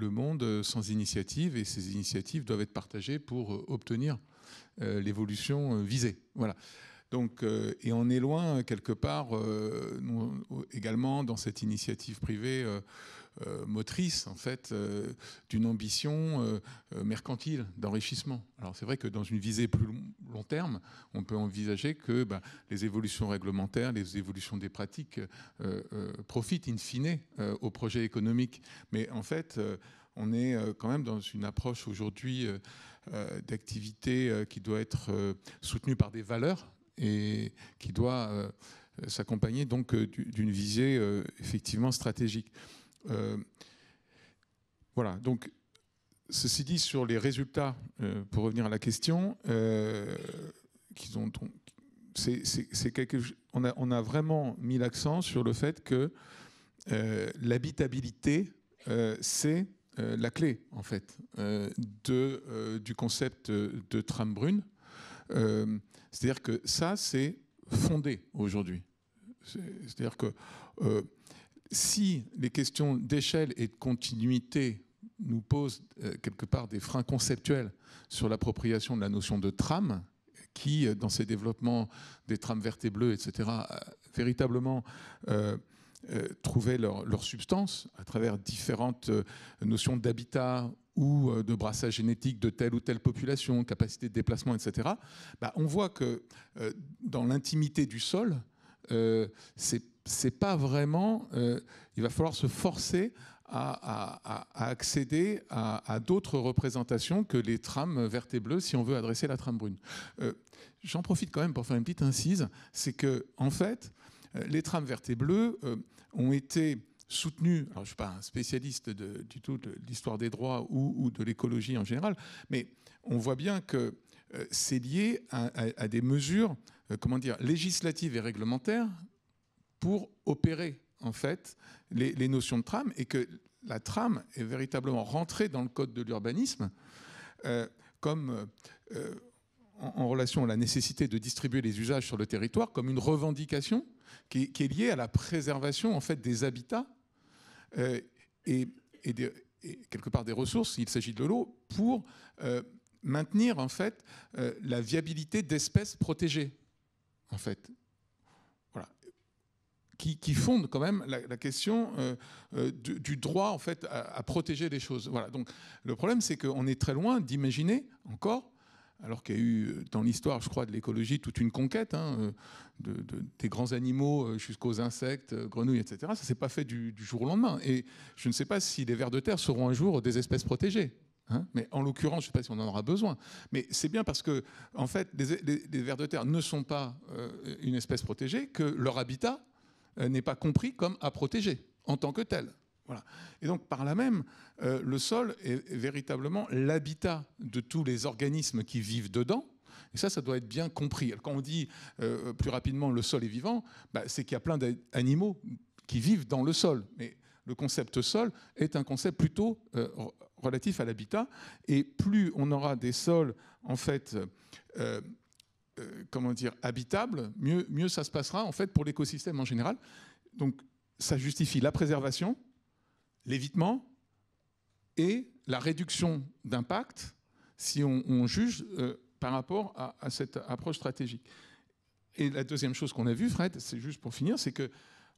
monde sans initiative, et ces initiatives doivent être partagées pour obtenir l'évolution visée. Voilà. Donc, et on est loin, quelque part, nous, également, dans cette initiative privée motrice, en fait, d'une ambition mercantile, d'enrichissement. Alors, c'est vrai que dans une visée plus long terme, on peut envisager que les évolutions réglementaires, les évolutions des pratiques profitent in fine au projet économique. Mais en fait, on est quand même dans une approche aujourd'hui d'activité qui doit être soutenue par des valeurs et qui doit s'accompagner donc d'une visée effectivement stratégique. Voilà, donc ceci dit, sur les résultats, pour revenir à la question, on a vraiment mis l'accent sur le fait que l'habitabilité, c'est la clé, en fait, du concept de tram brune. C'est-à-dire que ça, c'est fondé aujourd'hui. C'est-à-dire que si les questions d'échelle et de continuité nous posent quelque part des freins conceptuels sur l'appropriation de la notion de tram, qui, dans ces développements des trams vertes et bleues, etc., véritablement trouvaient leur substance à travers différentes notions d'habitat ou de brassage génétique de telle ou telle population, capacité de déplacement, etc., on voit que dans l'intimité du sol, c'est pas vraiment... il va falloir se forcer à accéder à d'autres représentations que les trams vertes et bleues si on veut adresser la trame brune. J'en profite quand même pour faire une petite incise, c'est que en fait, les trams vertes et bleues ont été soutenus, alors je ne suis pas un spécialiste du tout de l'histoire des droits ou de l'écologie en général, mais on voit bien que c'est lié à des mesures comment dire, législatives et réglementaires pour opérer en fait les notions de tram, et que la tram est véritablement rentrée dans le code de l'urbanisme comme en relation à la nécessité de distribuer les usages sur le territoire, comme une revendication qui est liée à la préservation en fait des habitats et quelque part des ressources, il s'agit de l'eau, pour maintenir en fait la viabilité d'espèces protégées, en fait. Voilà. Qui fonde quand même la question du droit en fait à protéger les choses. Voilà. Donc le problème, c'est qu'on est très loin d'imaginer encore, alors qu'il y a eu dans l'histoire, je crois, de l'écologie toute une conquête, des grands animaux jusqu'aux insectes, grenouilles, etc. Ça ne s'est pas fait du jour au lendemain. Et je ne sais pas si les vers de terre seront un jour des espèces protégées. Mais en l'occurrence, je ne sais pas si on en aura besoin. Mais c'est bien parce que, en fait, les vers de terre ne sont pas une espèce protégée que leur habitat n'est pas compris comme à protéger en tant que tel. Voilà. Et donc, par là même, le sol est véritablement l'habitat de tous les organismes qui vivent dedans. Et ça doit être bien compris. Quand on dit plus rapidement le sol est vivant, c'est qu'il y a plein d'animaux qui vivent dans le sol. Mais le concept sol est un concept plutôt relatif à l'habitat. Et plus on aura des sols, en fait, comment dire, habitables, mieux ça se passera, en fait, pour l'écosystème en général. Donc, ça justifie la préservation, l'évitement et la réduction d'impact si on juge par rapport à cette approche stratégique. Et la deuxième chose qu'on a vue, Fred, c'est juste pour finir, c'est que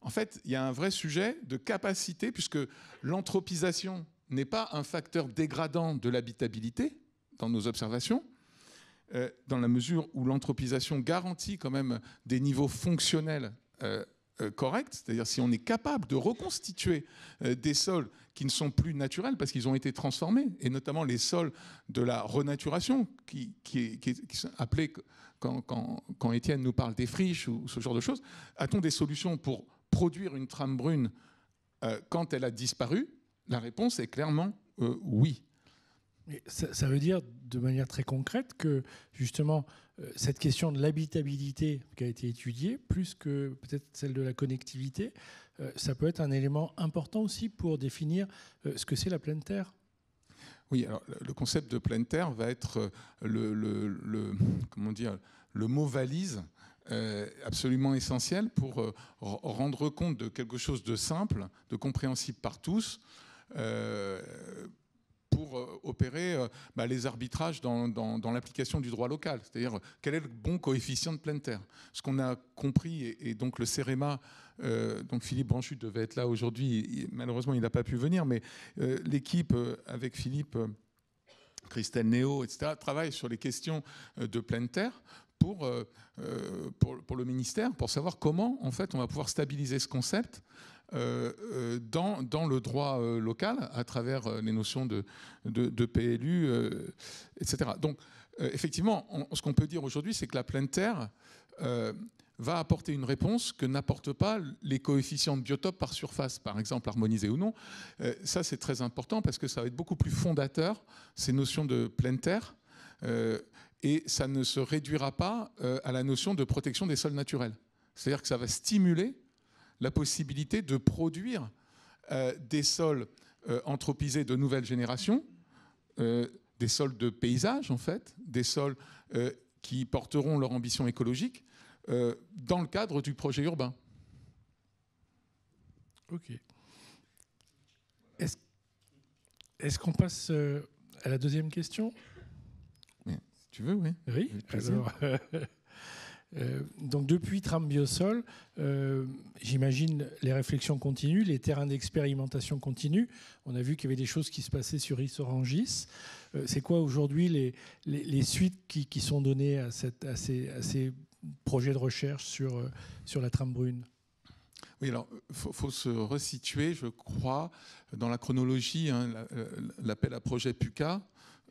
en fait, il y a un vrai sujet de capacité, puisque l'anthropisation n'est pas un facteur dégradant de l'habitabilité dans nos observations, dans la mesure où l'anthropisation garantit quand même des niveaux fonctionnels corrects, c'est-à-dire si on est capable de reconstituer des sols qui ne sont plus naturels parce qu'ils ont été transformés, et notamment les sols de la renaturation, qui sont appelés, quand Étienne nous parle des friches ou ce genre de choses, a-t-on des solutions pour produire une trame brune quand elle a disparu? La réponse est clairement oui. Mais ça veut dire, de manière très concrète, que justement, cette question de l'habitabilité qui a été étudiée, plus que peut-être celle de la connectivité, ça peut être un élément important aussi pour définir ce que c'est la pleine terre. Oui, alors le concept de pleine terre va être comment dire, le mot valise absolument essentiel pour rendre compte de quelque chose de simple, de compréhensible par tous, pour opérer les arbitrages dans l'application du droit local. C'est-à-dire, quel est le bon coefficient de pleine terre? Ce qu'on a compris, et donc le CEREMA, donc Philippe Branchu devait être là aujourd'hui, malheureusement il n'a pas pu venir, mais l'équipe avec Philippe, Christelle Néo, etc., travaille sur les questions de pleine terre pour le ministère, pour savoir comment en fait on va pouvoir stabiliser ce concept dans le droit local à travers les notions de PLU, etc. Donc effectivement, ce qu'on peut dire aujourd'hui, c'est que la pleine terre va apporter une réponse que n'apportent pas les coefficients de biotope par surface, par exemple harmonisés ou non. Ça, c'est très important parce que ça va être beaucoup plus fondateur, ces notions de pleine terre, et ça ne se réduira pas à la notion de protection des sols naturels. C'est-à-dire que ça va stimuler la possibilité de produire des sols anthropisés de nouvelle génération, des sols de paysage en fait, des sols qui porteront leur ambition écologique dans le cadre du projet urbain. Ok. Est-ce qu'on passe à la deuxième question? Si tu veux, oui. Oui. Alors, donc depuis Tram Biosol, j'imagine les réflexions continuent, les terrains d'expérimentation continuent. On a vu qu'il y avait des choses qui se passaient sur Ris-Orangis. C'est quoi aujourd'hui les suites qui sont données à ces projets de recherche sur la trame brune? Oui, alors il faut se resituer, je crois, dans la chronologie. Hein, l'appel à projet PUCA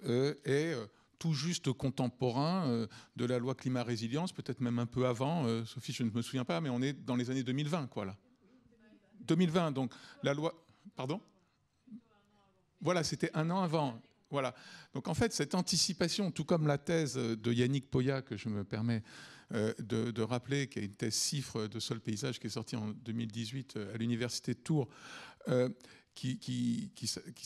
est tout juste contemporain de la loi climat-résilience, peut-être même un peu avant. Sophie, je ne me souviens pas, mais on est dans les années 2020, quoi, là. 2020, donc la loi... Pardon ? Voilà, c'était un an avant. Voilà. Donc en fait, cette anticipation, tout comme la thèse de Yannick Poya, que je me permets de rappeler, qui est une thèse CIFRE de sol paysage qui est sortie en 2018 à l'université de Tours, qui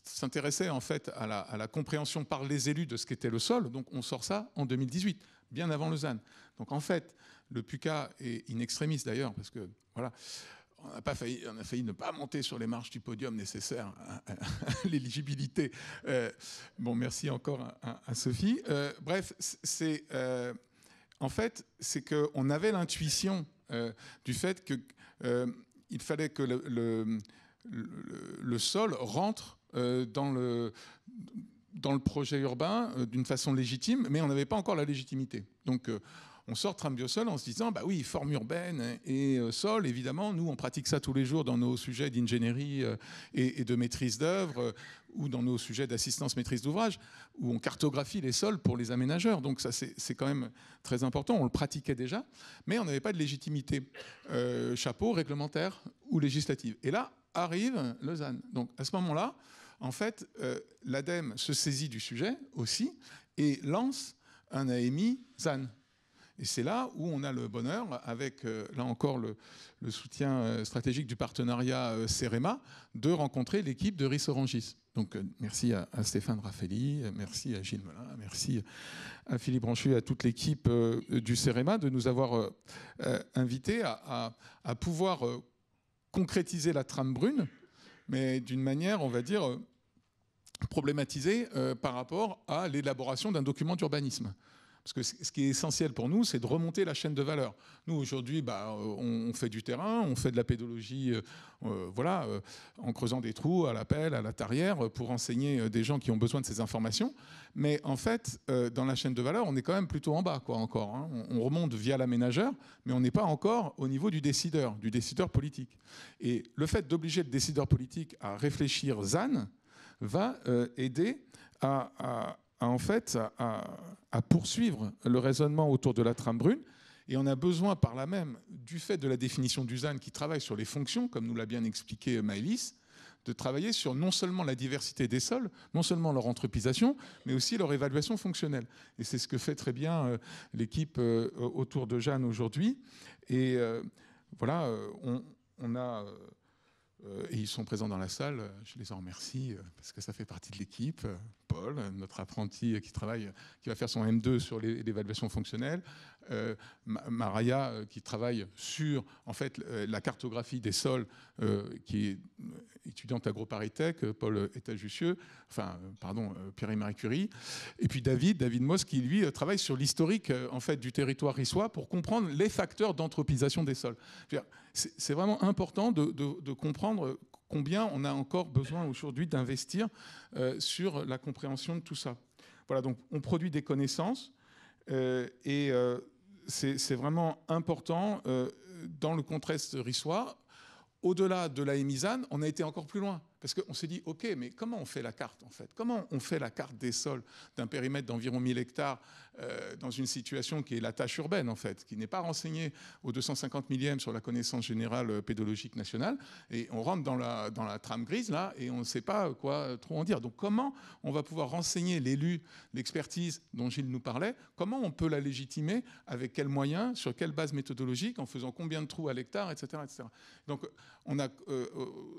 s'intéressait en fait à la compréhension par les élus de ce qu'était le sol. Donc on sort ça en 2018, bien avant Lausanne. Donc en fait, le PUCA est in extremis d'ailleurs, parce que voilà, on a failli ne pas monter sur les marches du podium nécessaires à l'éligibilité. Bon, merci encore à Sophie. Bref, c'est en fait, c'est qu'on avait l'intuition du fait qu'il fallait que le sol rentre dans le projet urbain d'une façon légitime, mais on n'avait pas encore la légitimité. Donc on sort Tram Biosol en se disant, bah oui, forme urbaine et sol, évidemment, nous on pratique ça tous les jours dans nos sujets d'ingénierie et de maîtrise d'œuvre, ou dans nos sujets d'assistance maîtrise d'ouvrage, où on cartographie les sols pour les aménageurs. Donc ça, c'est quand même très important. On le pratiquait déjà, mais on n'avait pas de légitimité chapeau, réglementaire ou législative. Et là arrive Lausanne. Donc à ce moment-là, en fait, l'ADEME se saisit du sujet aussi et lance un AMI ZAN. Et c'est là où on a le bonheur, avec là encore le soutien stratégique du partenariat CEREMA, de rencontrer l'équipe de Ris-Orangis. Donc merci à Stéphane Raffaelli, merci à Gilles Melin, merci à Philippe Branchu et à toute l'équipe du CEREMA de nous avoir invités à pouvoir concrétiser la trame brune, mais d'une manière, on va dire, problématisée par rapport à l'élaboration d'un document d'urbanisme. Parce que ce qui est essentiel pour nous, c'est de remonter la chaîne de valeur. Nous, aujourd'hui, on fait du terrain, on fait de la pédologie en creusant des trous à la pelle, à la tarière, pour enseigner des gens qui ont besoin de ces informations. Mais en fait, dans la chaîne de valeur, on est quand même plutôt en bas, quoi, encore. Hein. On remonte via l'aménageur, mais on n'est pas encore au niveau du décideur politique. Et le fait d'obliger le décideur politique à réfléchir ZAN va aider à poursuivre le raisonnement autour de la trame brune. Et on a besoin par là même, du fait de la définition du ZAN qui travaille sur les fonctions, comme nous l'a bien expliqué Maëlys, de travailler sur non seulement la diversité des sols, non seulement leur anthropisation, mais aussi leur évaluation fonctionnelle. Et c'est ce que fait très bien l'équipe autour de Jeanne aujourd'hui. Et on a... et ils sont présents dans la salle, je les en remercie parce que ça fait partie de l'équipe. Paul, notre apprenti qui va faire son M2 sur l'évaluation fonctionnelle. Maraya qui travaille sur en fait la cartographie des sols, qui est étudiante AgroParisTech, Paul État-Jussieu, Pierre-Marie Curie. Et puis David Moss qui lui travaille sur l'historique en fait du territoire rissois pour comprendre les facteurs d'anthropisation des sols. C'est vraiment important de comprendre combien on a encore besoin aujourd'hui d'investir sur la compréhension de tout ça. Voilà, donc on produit des connaissances et c'est vraiment important dans le contexte rissois. Au-delà de la EMISAN, on a été encore plus loin. Parce qu'on s'est dit, OK, mais comment on fait la carte, en fait? Comment on fait la carte des sols d'un périmètre d'environ 1000 hectares dans une situation qui est la tâche urbaine, en fait, qui n'est pas renseignée au 250 millième sur la connaissance générale pédologique nationale. Et on rentre dans la trame grise, là, et on ne sait pas quoi trop en dire. Donc, comment on va pouvoir renseigner l'élu, l'expertise dont Gilles nous parlait? Comment on peut la légitimer? Avec quels moyens? Sur quelle base méthodologique? En faisant combien de trous à l'hectare, etc., etc. Donc, on a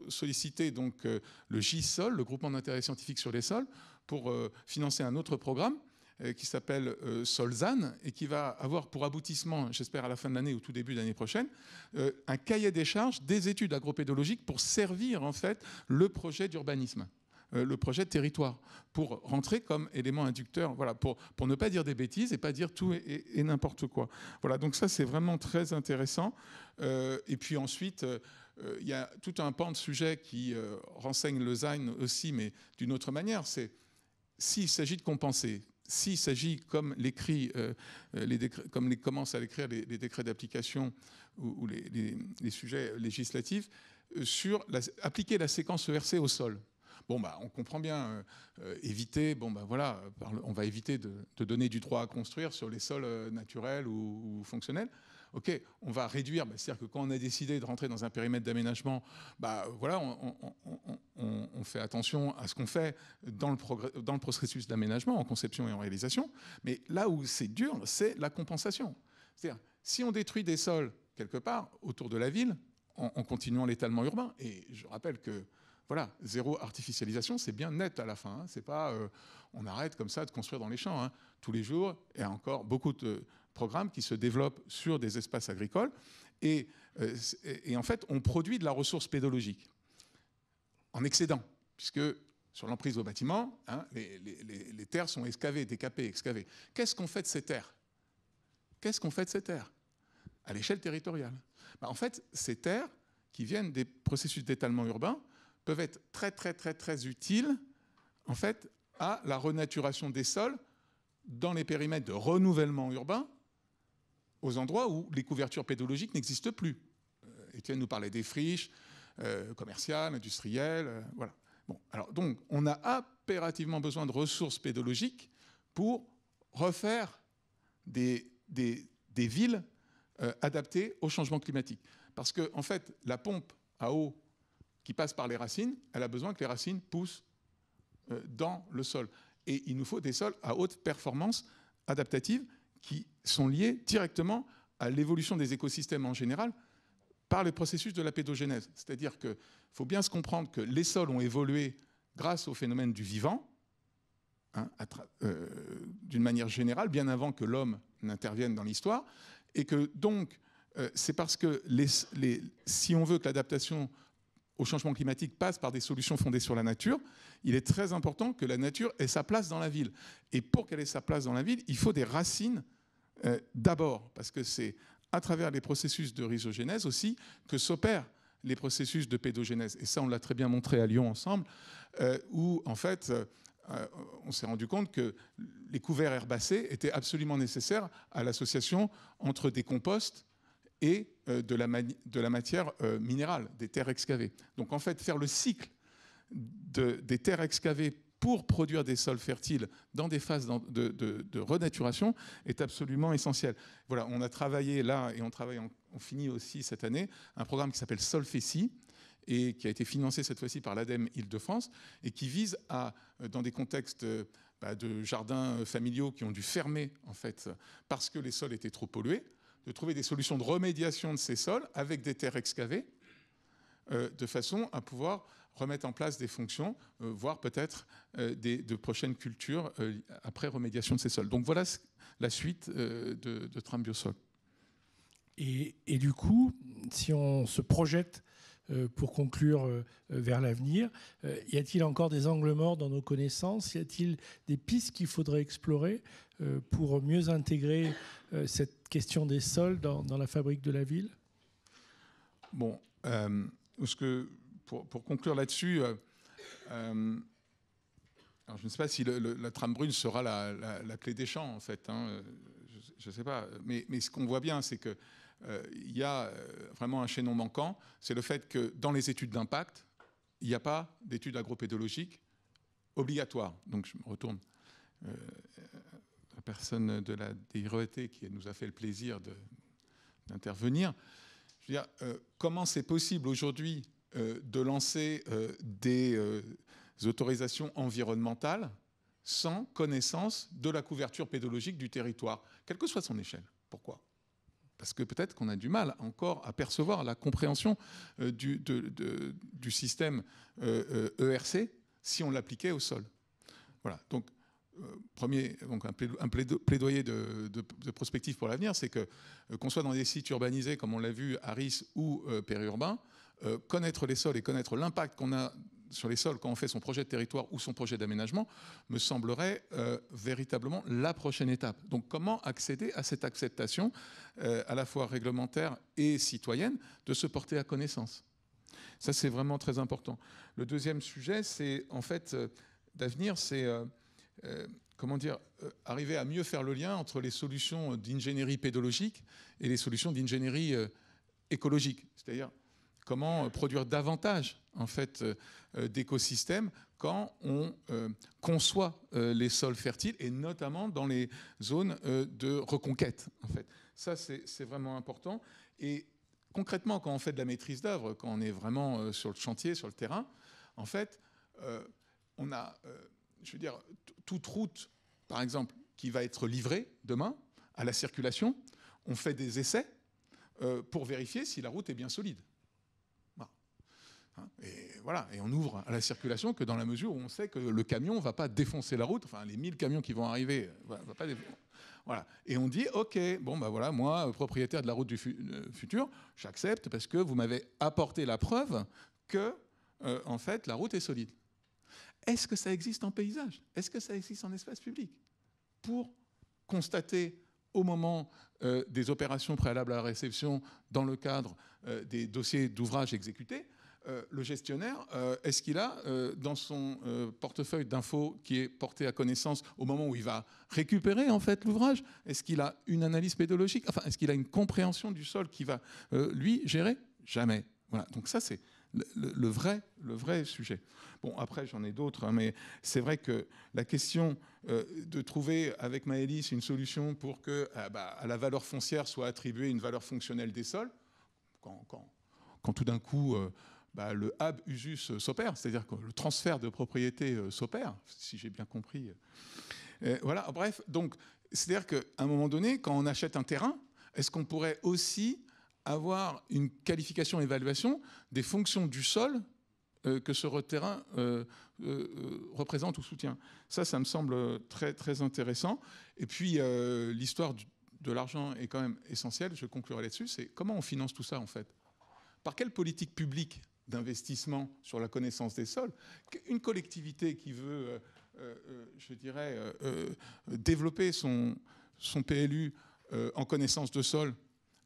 sollicité donc, le GISOL, le groupement d'intérêt scientifique sur les sols, pour financer un autre programme qui s'appelle Solzan et qui va avoir pour aboutissement, j'espère à la fin de l'année ou tout début de l'année prochaine, un cahier des charges des études agropédologiques pour servir en fait le projet d'urbanisme, le projet de territoire, pour rentrer comme élément inducteur, voilà, pour ne pas dire des bêtises et pas dire tout et n'importe quoi. Voilà, donc ça c'est vraiment très intéressant. Et puis ensuite, il y a tout un pan de sujets qui renseigne le ZAN aussi, mais d'une autre manière. C'est s'il s'agit de compenser, s'il s'agit, comme l'écrit, comme commencent à l'écrire les décrets d'application ou les sujets législatifs, sur appliquer la séquence ERC au sol. Bon, on comprend bien, éviter, on va éviter de donner du droit à construire sur les sols naturels ou fonctionnels. OK, on va réduire, c'est-à-dire que quand on a décidé de rentrer dans un périmètre d'aménagement, on fait attention à ce qu'on fait dans le processus d'aménagement, en conception et en réalisation. Mais là où c'est dur, c'est la compensation. C'est-à-dire, si on détruit des sols quelque part autour de la ville, en continuant l'étalement urbain, et je rappelle que voilà, zéro artificialisation, c'est bien net à la fin. Hein. C'est pas on arrête comme ça de construire dans les champs. Hein. Tous les jours, il y a encore beaucoup de programmes qui se développent sur des espaces agricoles. Et en fait, on produit de la ressource pédologique en excédent, puisque sur l'emprise au bâtiment, hein, les terres sont excavées, décapées, excavées. Qu'est-ce qu'on fait de ces terres? Qu'est-ce qu'on fait de ces terres à l'échelle territoriale? En fait, ces terres qui viennent des processus d'étalement urbain peuvent être très, très, très, très utiles en fait, à la renaturation des sols dans les périmètres de renouvellement urbain aux endroits où les couvertures pédologiques n'existent plus. Étienne nous parlait des friches commerciales, industrielles, voilà. Bon, alors donc, on a impérativement besoin de ressources pédologiques pour refaire des villes adaptées au changement climatique. Parce que, en fait, la pompe à eau qui passe par les racines, elle a besoin que les racines poussent dans le sol. Et il nous faut des sols à haute performance adaptative qui sont liés directement à l'évolution des écosystèmes en général par le processus de la pédogénèse. C'est-à-dire qu'il faut bien se comprendre que les sols ont évolué grâce au phénomène du vivant, hein, d'une manière générale, bien avant que l'homme n'intervienne dans l'histoire, et que donc c'est parce que si on veut que l'adaptation au changement climatique passe par des solutions fondées sur la nature, il est très important que la nature ait sa place dans la ville. Et pour qu'elle ait sa place dans la ville, il faut des racines d'abord, parce que c'est à travers les processus de rhizogénèse aussi que s'opèrent les processus de pédogénèse. Et ça, on l'a très bien montré à Lyon ensemble, où en fait, on s'est rendu compte que les couverts herbacés étaient absolument nécessaires à l'association entre des composts et de la matière minérale, des terres excavées. Donc en fait, faire le cycle des terres excavées pour produire des sols fertiles dans des phases de renaturation est absolument essentiel. Voilà, on a travaillé là, et on finit aussi cette année, un programme qui s'appelle Solfécie, et qui a été financé cette fois-ci par l'ADEME Île-de-France, et qui vise à, dans des contextes de jardins familiaux qui ont dû fermer, en fait, parce que les sols étaient trop pollués, de trouver des solutions de remédiation de ces sols avec des terres excavées, de façon à pouvoir remettre en place des fonctions, voire peut-être de prochaines cultures après remédiation de ces sols. Donc voilà la suite de Tram Biosol. Et du coup, si on se projette pour conclure vers l'avenir, y a-t-il encore des angles morts dans nos connaissances? Y a-t-il des pistes qu'il faudrait explorer pour mieux intégrer cette question des sols dans la fabrique de la ville? Bon, pour conclure là-dessus, alors je ne sais pas si la trame brune sera la clé des champs, en fait. Hein, je ne sais pas. Mais ce qu'on voit bien, c'est que il y a vraiment un chaînon manquant, c'est le fait que dans les études d'impact, il n'y a pas d'études agropédologiques obligatoires. Donc je me retourne à la personne de la DIRET qui nous a fait le plaisir d'intervenir. Je veux dire, comment c'est possible aujourd'hui de lancer des autorisations environnementales sans connaissance de la couverture pédologique du territoire, quelle que soit son échelle? Pourquoi? Parce que peut-être qu'on a du mal encore à percevoir la compréhension du système ERC si on l'appliquait au sol. Voilà. Donc, un plaidoyer de prospective pour l'avenir, c'est que qu'on soit dans des sites urbanisés, comme on l'a vu à Ris ou périurbain, connaître les sols et connaître l'impact qu'on a sur les sols quand on fait son projet de territoire ou son projet d'aménagement me semblerait véritablement la prochaine étape. Donc comment accéder à cette acceptation à la fois réglementaire et citoyenne de se porter à connaissance? Ça, c'est vraiment très important. Le deuxième sujet, c'est en fait d'avenir, c'est comment dire, arriver à mieux faire le lien entre les solutions d'ingénierie pédologique et les solutions d'ingénierie écologique. C'est-à-dire comment produire davantage en fait d'écosystèmes quand on conçoit les sols fertiles et notamment dans les zones de reconquête. En fait, ça c'est vraiment important. Et concrètement, quand on fait de la maîtrise d'œuvre, quand on est vraiment sur le chantier, sur le terrain, en fait, on a, je veux dire, toute route, par exemple, qui va être livrée demain à la circulation, on fait des essais pour vérifier si la route est bien solide. Et voilà, et on ouvre à la circulation que dans la mesure où on sait que le camion ne va pas défoncer la route, enfin les 1000 camions qui vont arriver, va pas voilà. Et on dit, ok, bon ben voilà, moi, propriétaire de la route du futur, j'accepte parce que vous m'avez apporté la preuve que, en fait, la route est solide. Est-ce que ça existe en paysage? Est-ce que ça existe en espace public? Pour constater au moment des opérations préalables à la réception, dans le cadre des dossiers d'ouvrage exécutés, le gestionnaire, est-ce qu'il a dans son portefeuille d'infos qui est porté à connaissance au moment où il va récupérer en fait l'ouvrage, est-ce qu'il a une analyse pédologique, enfin est-ce qu'il a une compréhension du sol qui va lui gérer? Jamais. Voilà. Donc ça c'est le vrai sujet. Bon après j'en ai d'autres, hein, mais c'est vrai que la question de trouver avec Maëlys une solution pour que à la valeur foncière soit attribuée une valeur fonctionnelle des sols, quand tout d'un coup le hab usus s'opère, c'est-à-dire que le transfert de propriété s'opère, si j'ai bien compris. Voilà, bref, donc c'est-à-dire qu'à un moment donné, quand on achète un terrain, est-ce qu'on pourrait aussi avoir une qualification, évaluation des fonctions du sol que ce terrain représente ou soutient? Ça me semble très, très intéressant. Et puis, l'histoire de l'argent est quand même essentielle, je conclurai là-dessus, c'est comment on finance tout ça en fait? Par quelle politique publique d'investissement sur la connaissance des sols. Une collectivité qui veut, je dirais, développer son PLU en connaissance de sol,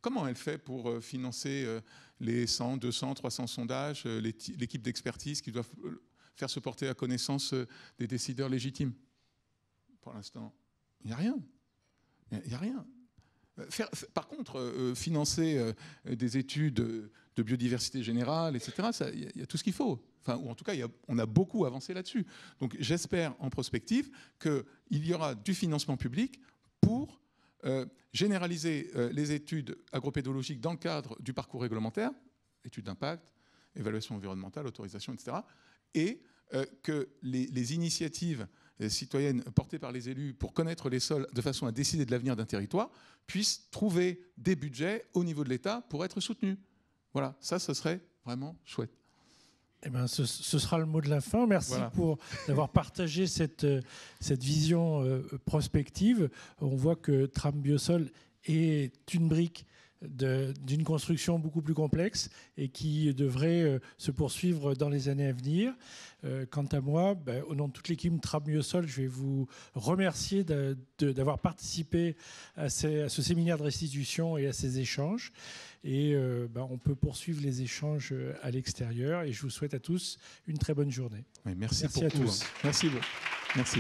comment elle fait pour financer les 100, 200, 300 sondages, l'équipe d'expertise qui doivent faire se porter à connaissance des décideurs légitimes? Pour l'instant, il n'y a rien. Il n'y a rien. Par contre, financer des études de biodiversité générale, etc., il y a tout ce qu'il faut. Enfin, ou en tout cas, on a beaucoup avancé là-dessus. Donc j'espère en prospective qu'il y aura du financement public pour généraliser les études agropédologiques dans le cadre du parcours réglementaire, études d'impact, évaluation environnementale, autorisation, etc., et que les initiatives citoyennes portées par les élus pour connaître les sols de façon à décider de l'avenir d'un territoire puissent trouver des budgets au niveau de l'État pour être soutenus. Voilà, ça, ce serait vraiment chouette. Eh ben, ce sera le mot de la fin. Merci d'avoir partagé cette vision prospective. On voit que Tram Biosol est une brique d'une construction beaucoup plus complexe et qui devrait se poursuivre dans les années à venir. Quant à moi, au nom de toute l'équipe Tram Biosol, je vais vous remercier d'avoir participé à ce séminaire de restitution et à ces échanges. Et on peut poursuivre les échanges à l'extérieur. Et je vous souhaite à tous une très bonne journée. Oui, merci à pour tous. Merci beaucoup. Merci.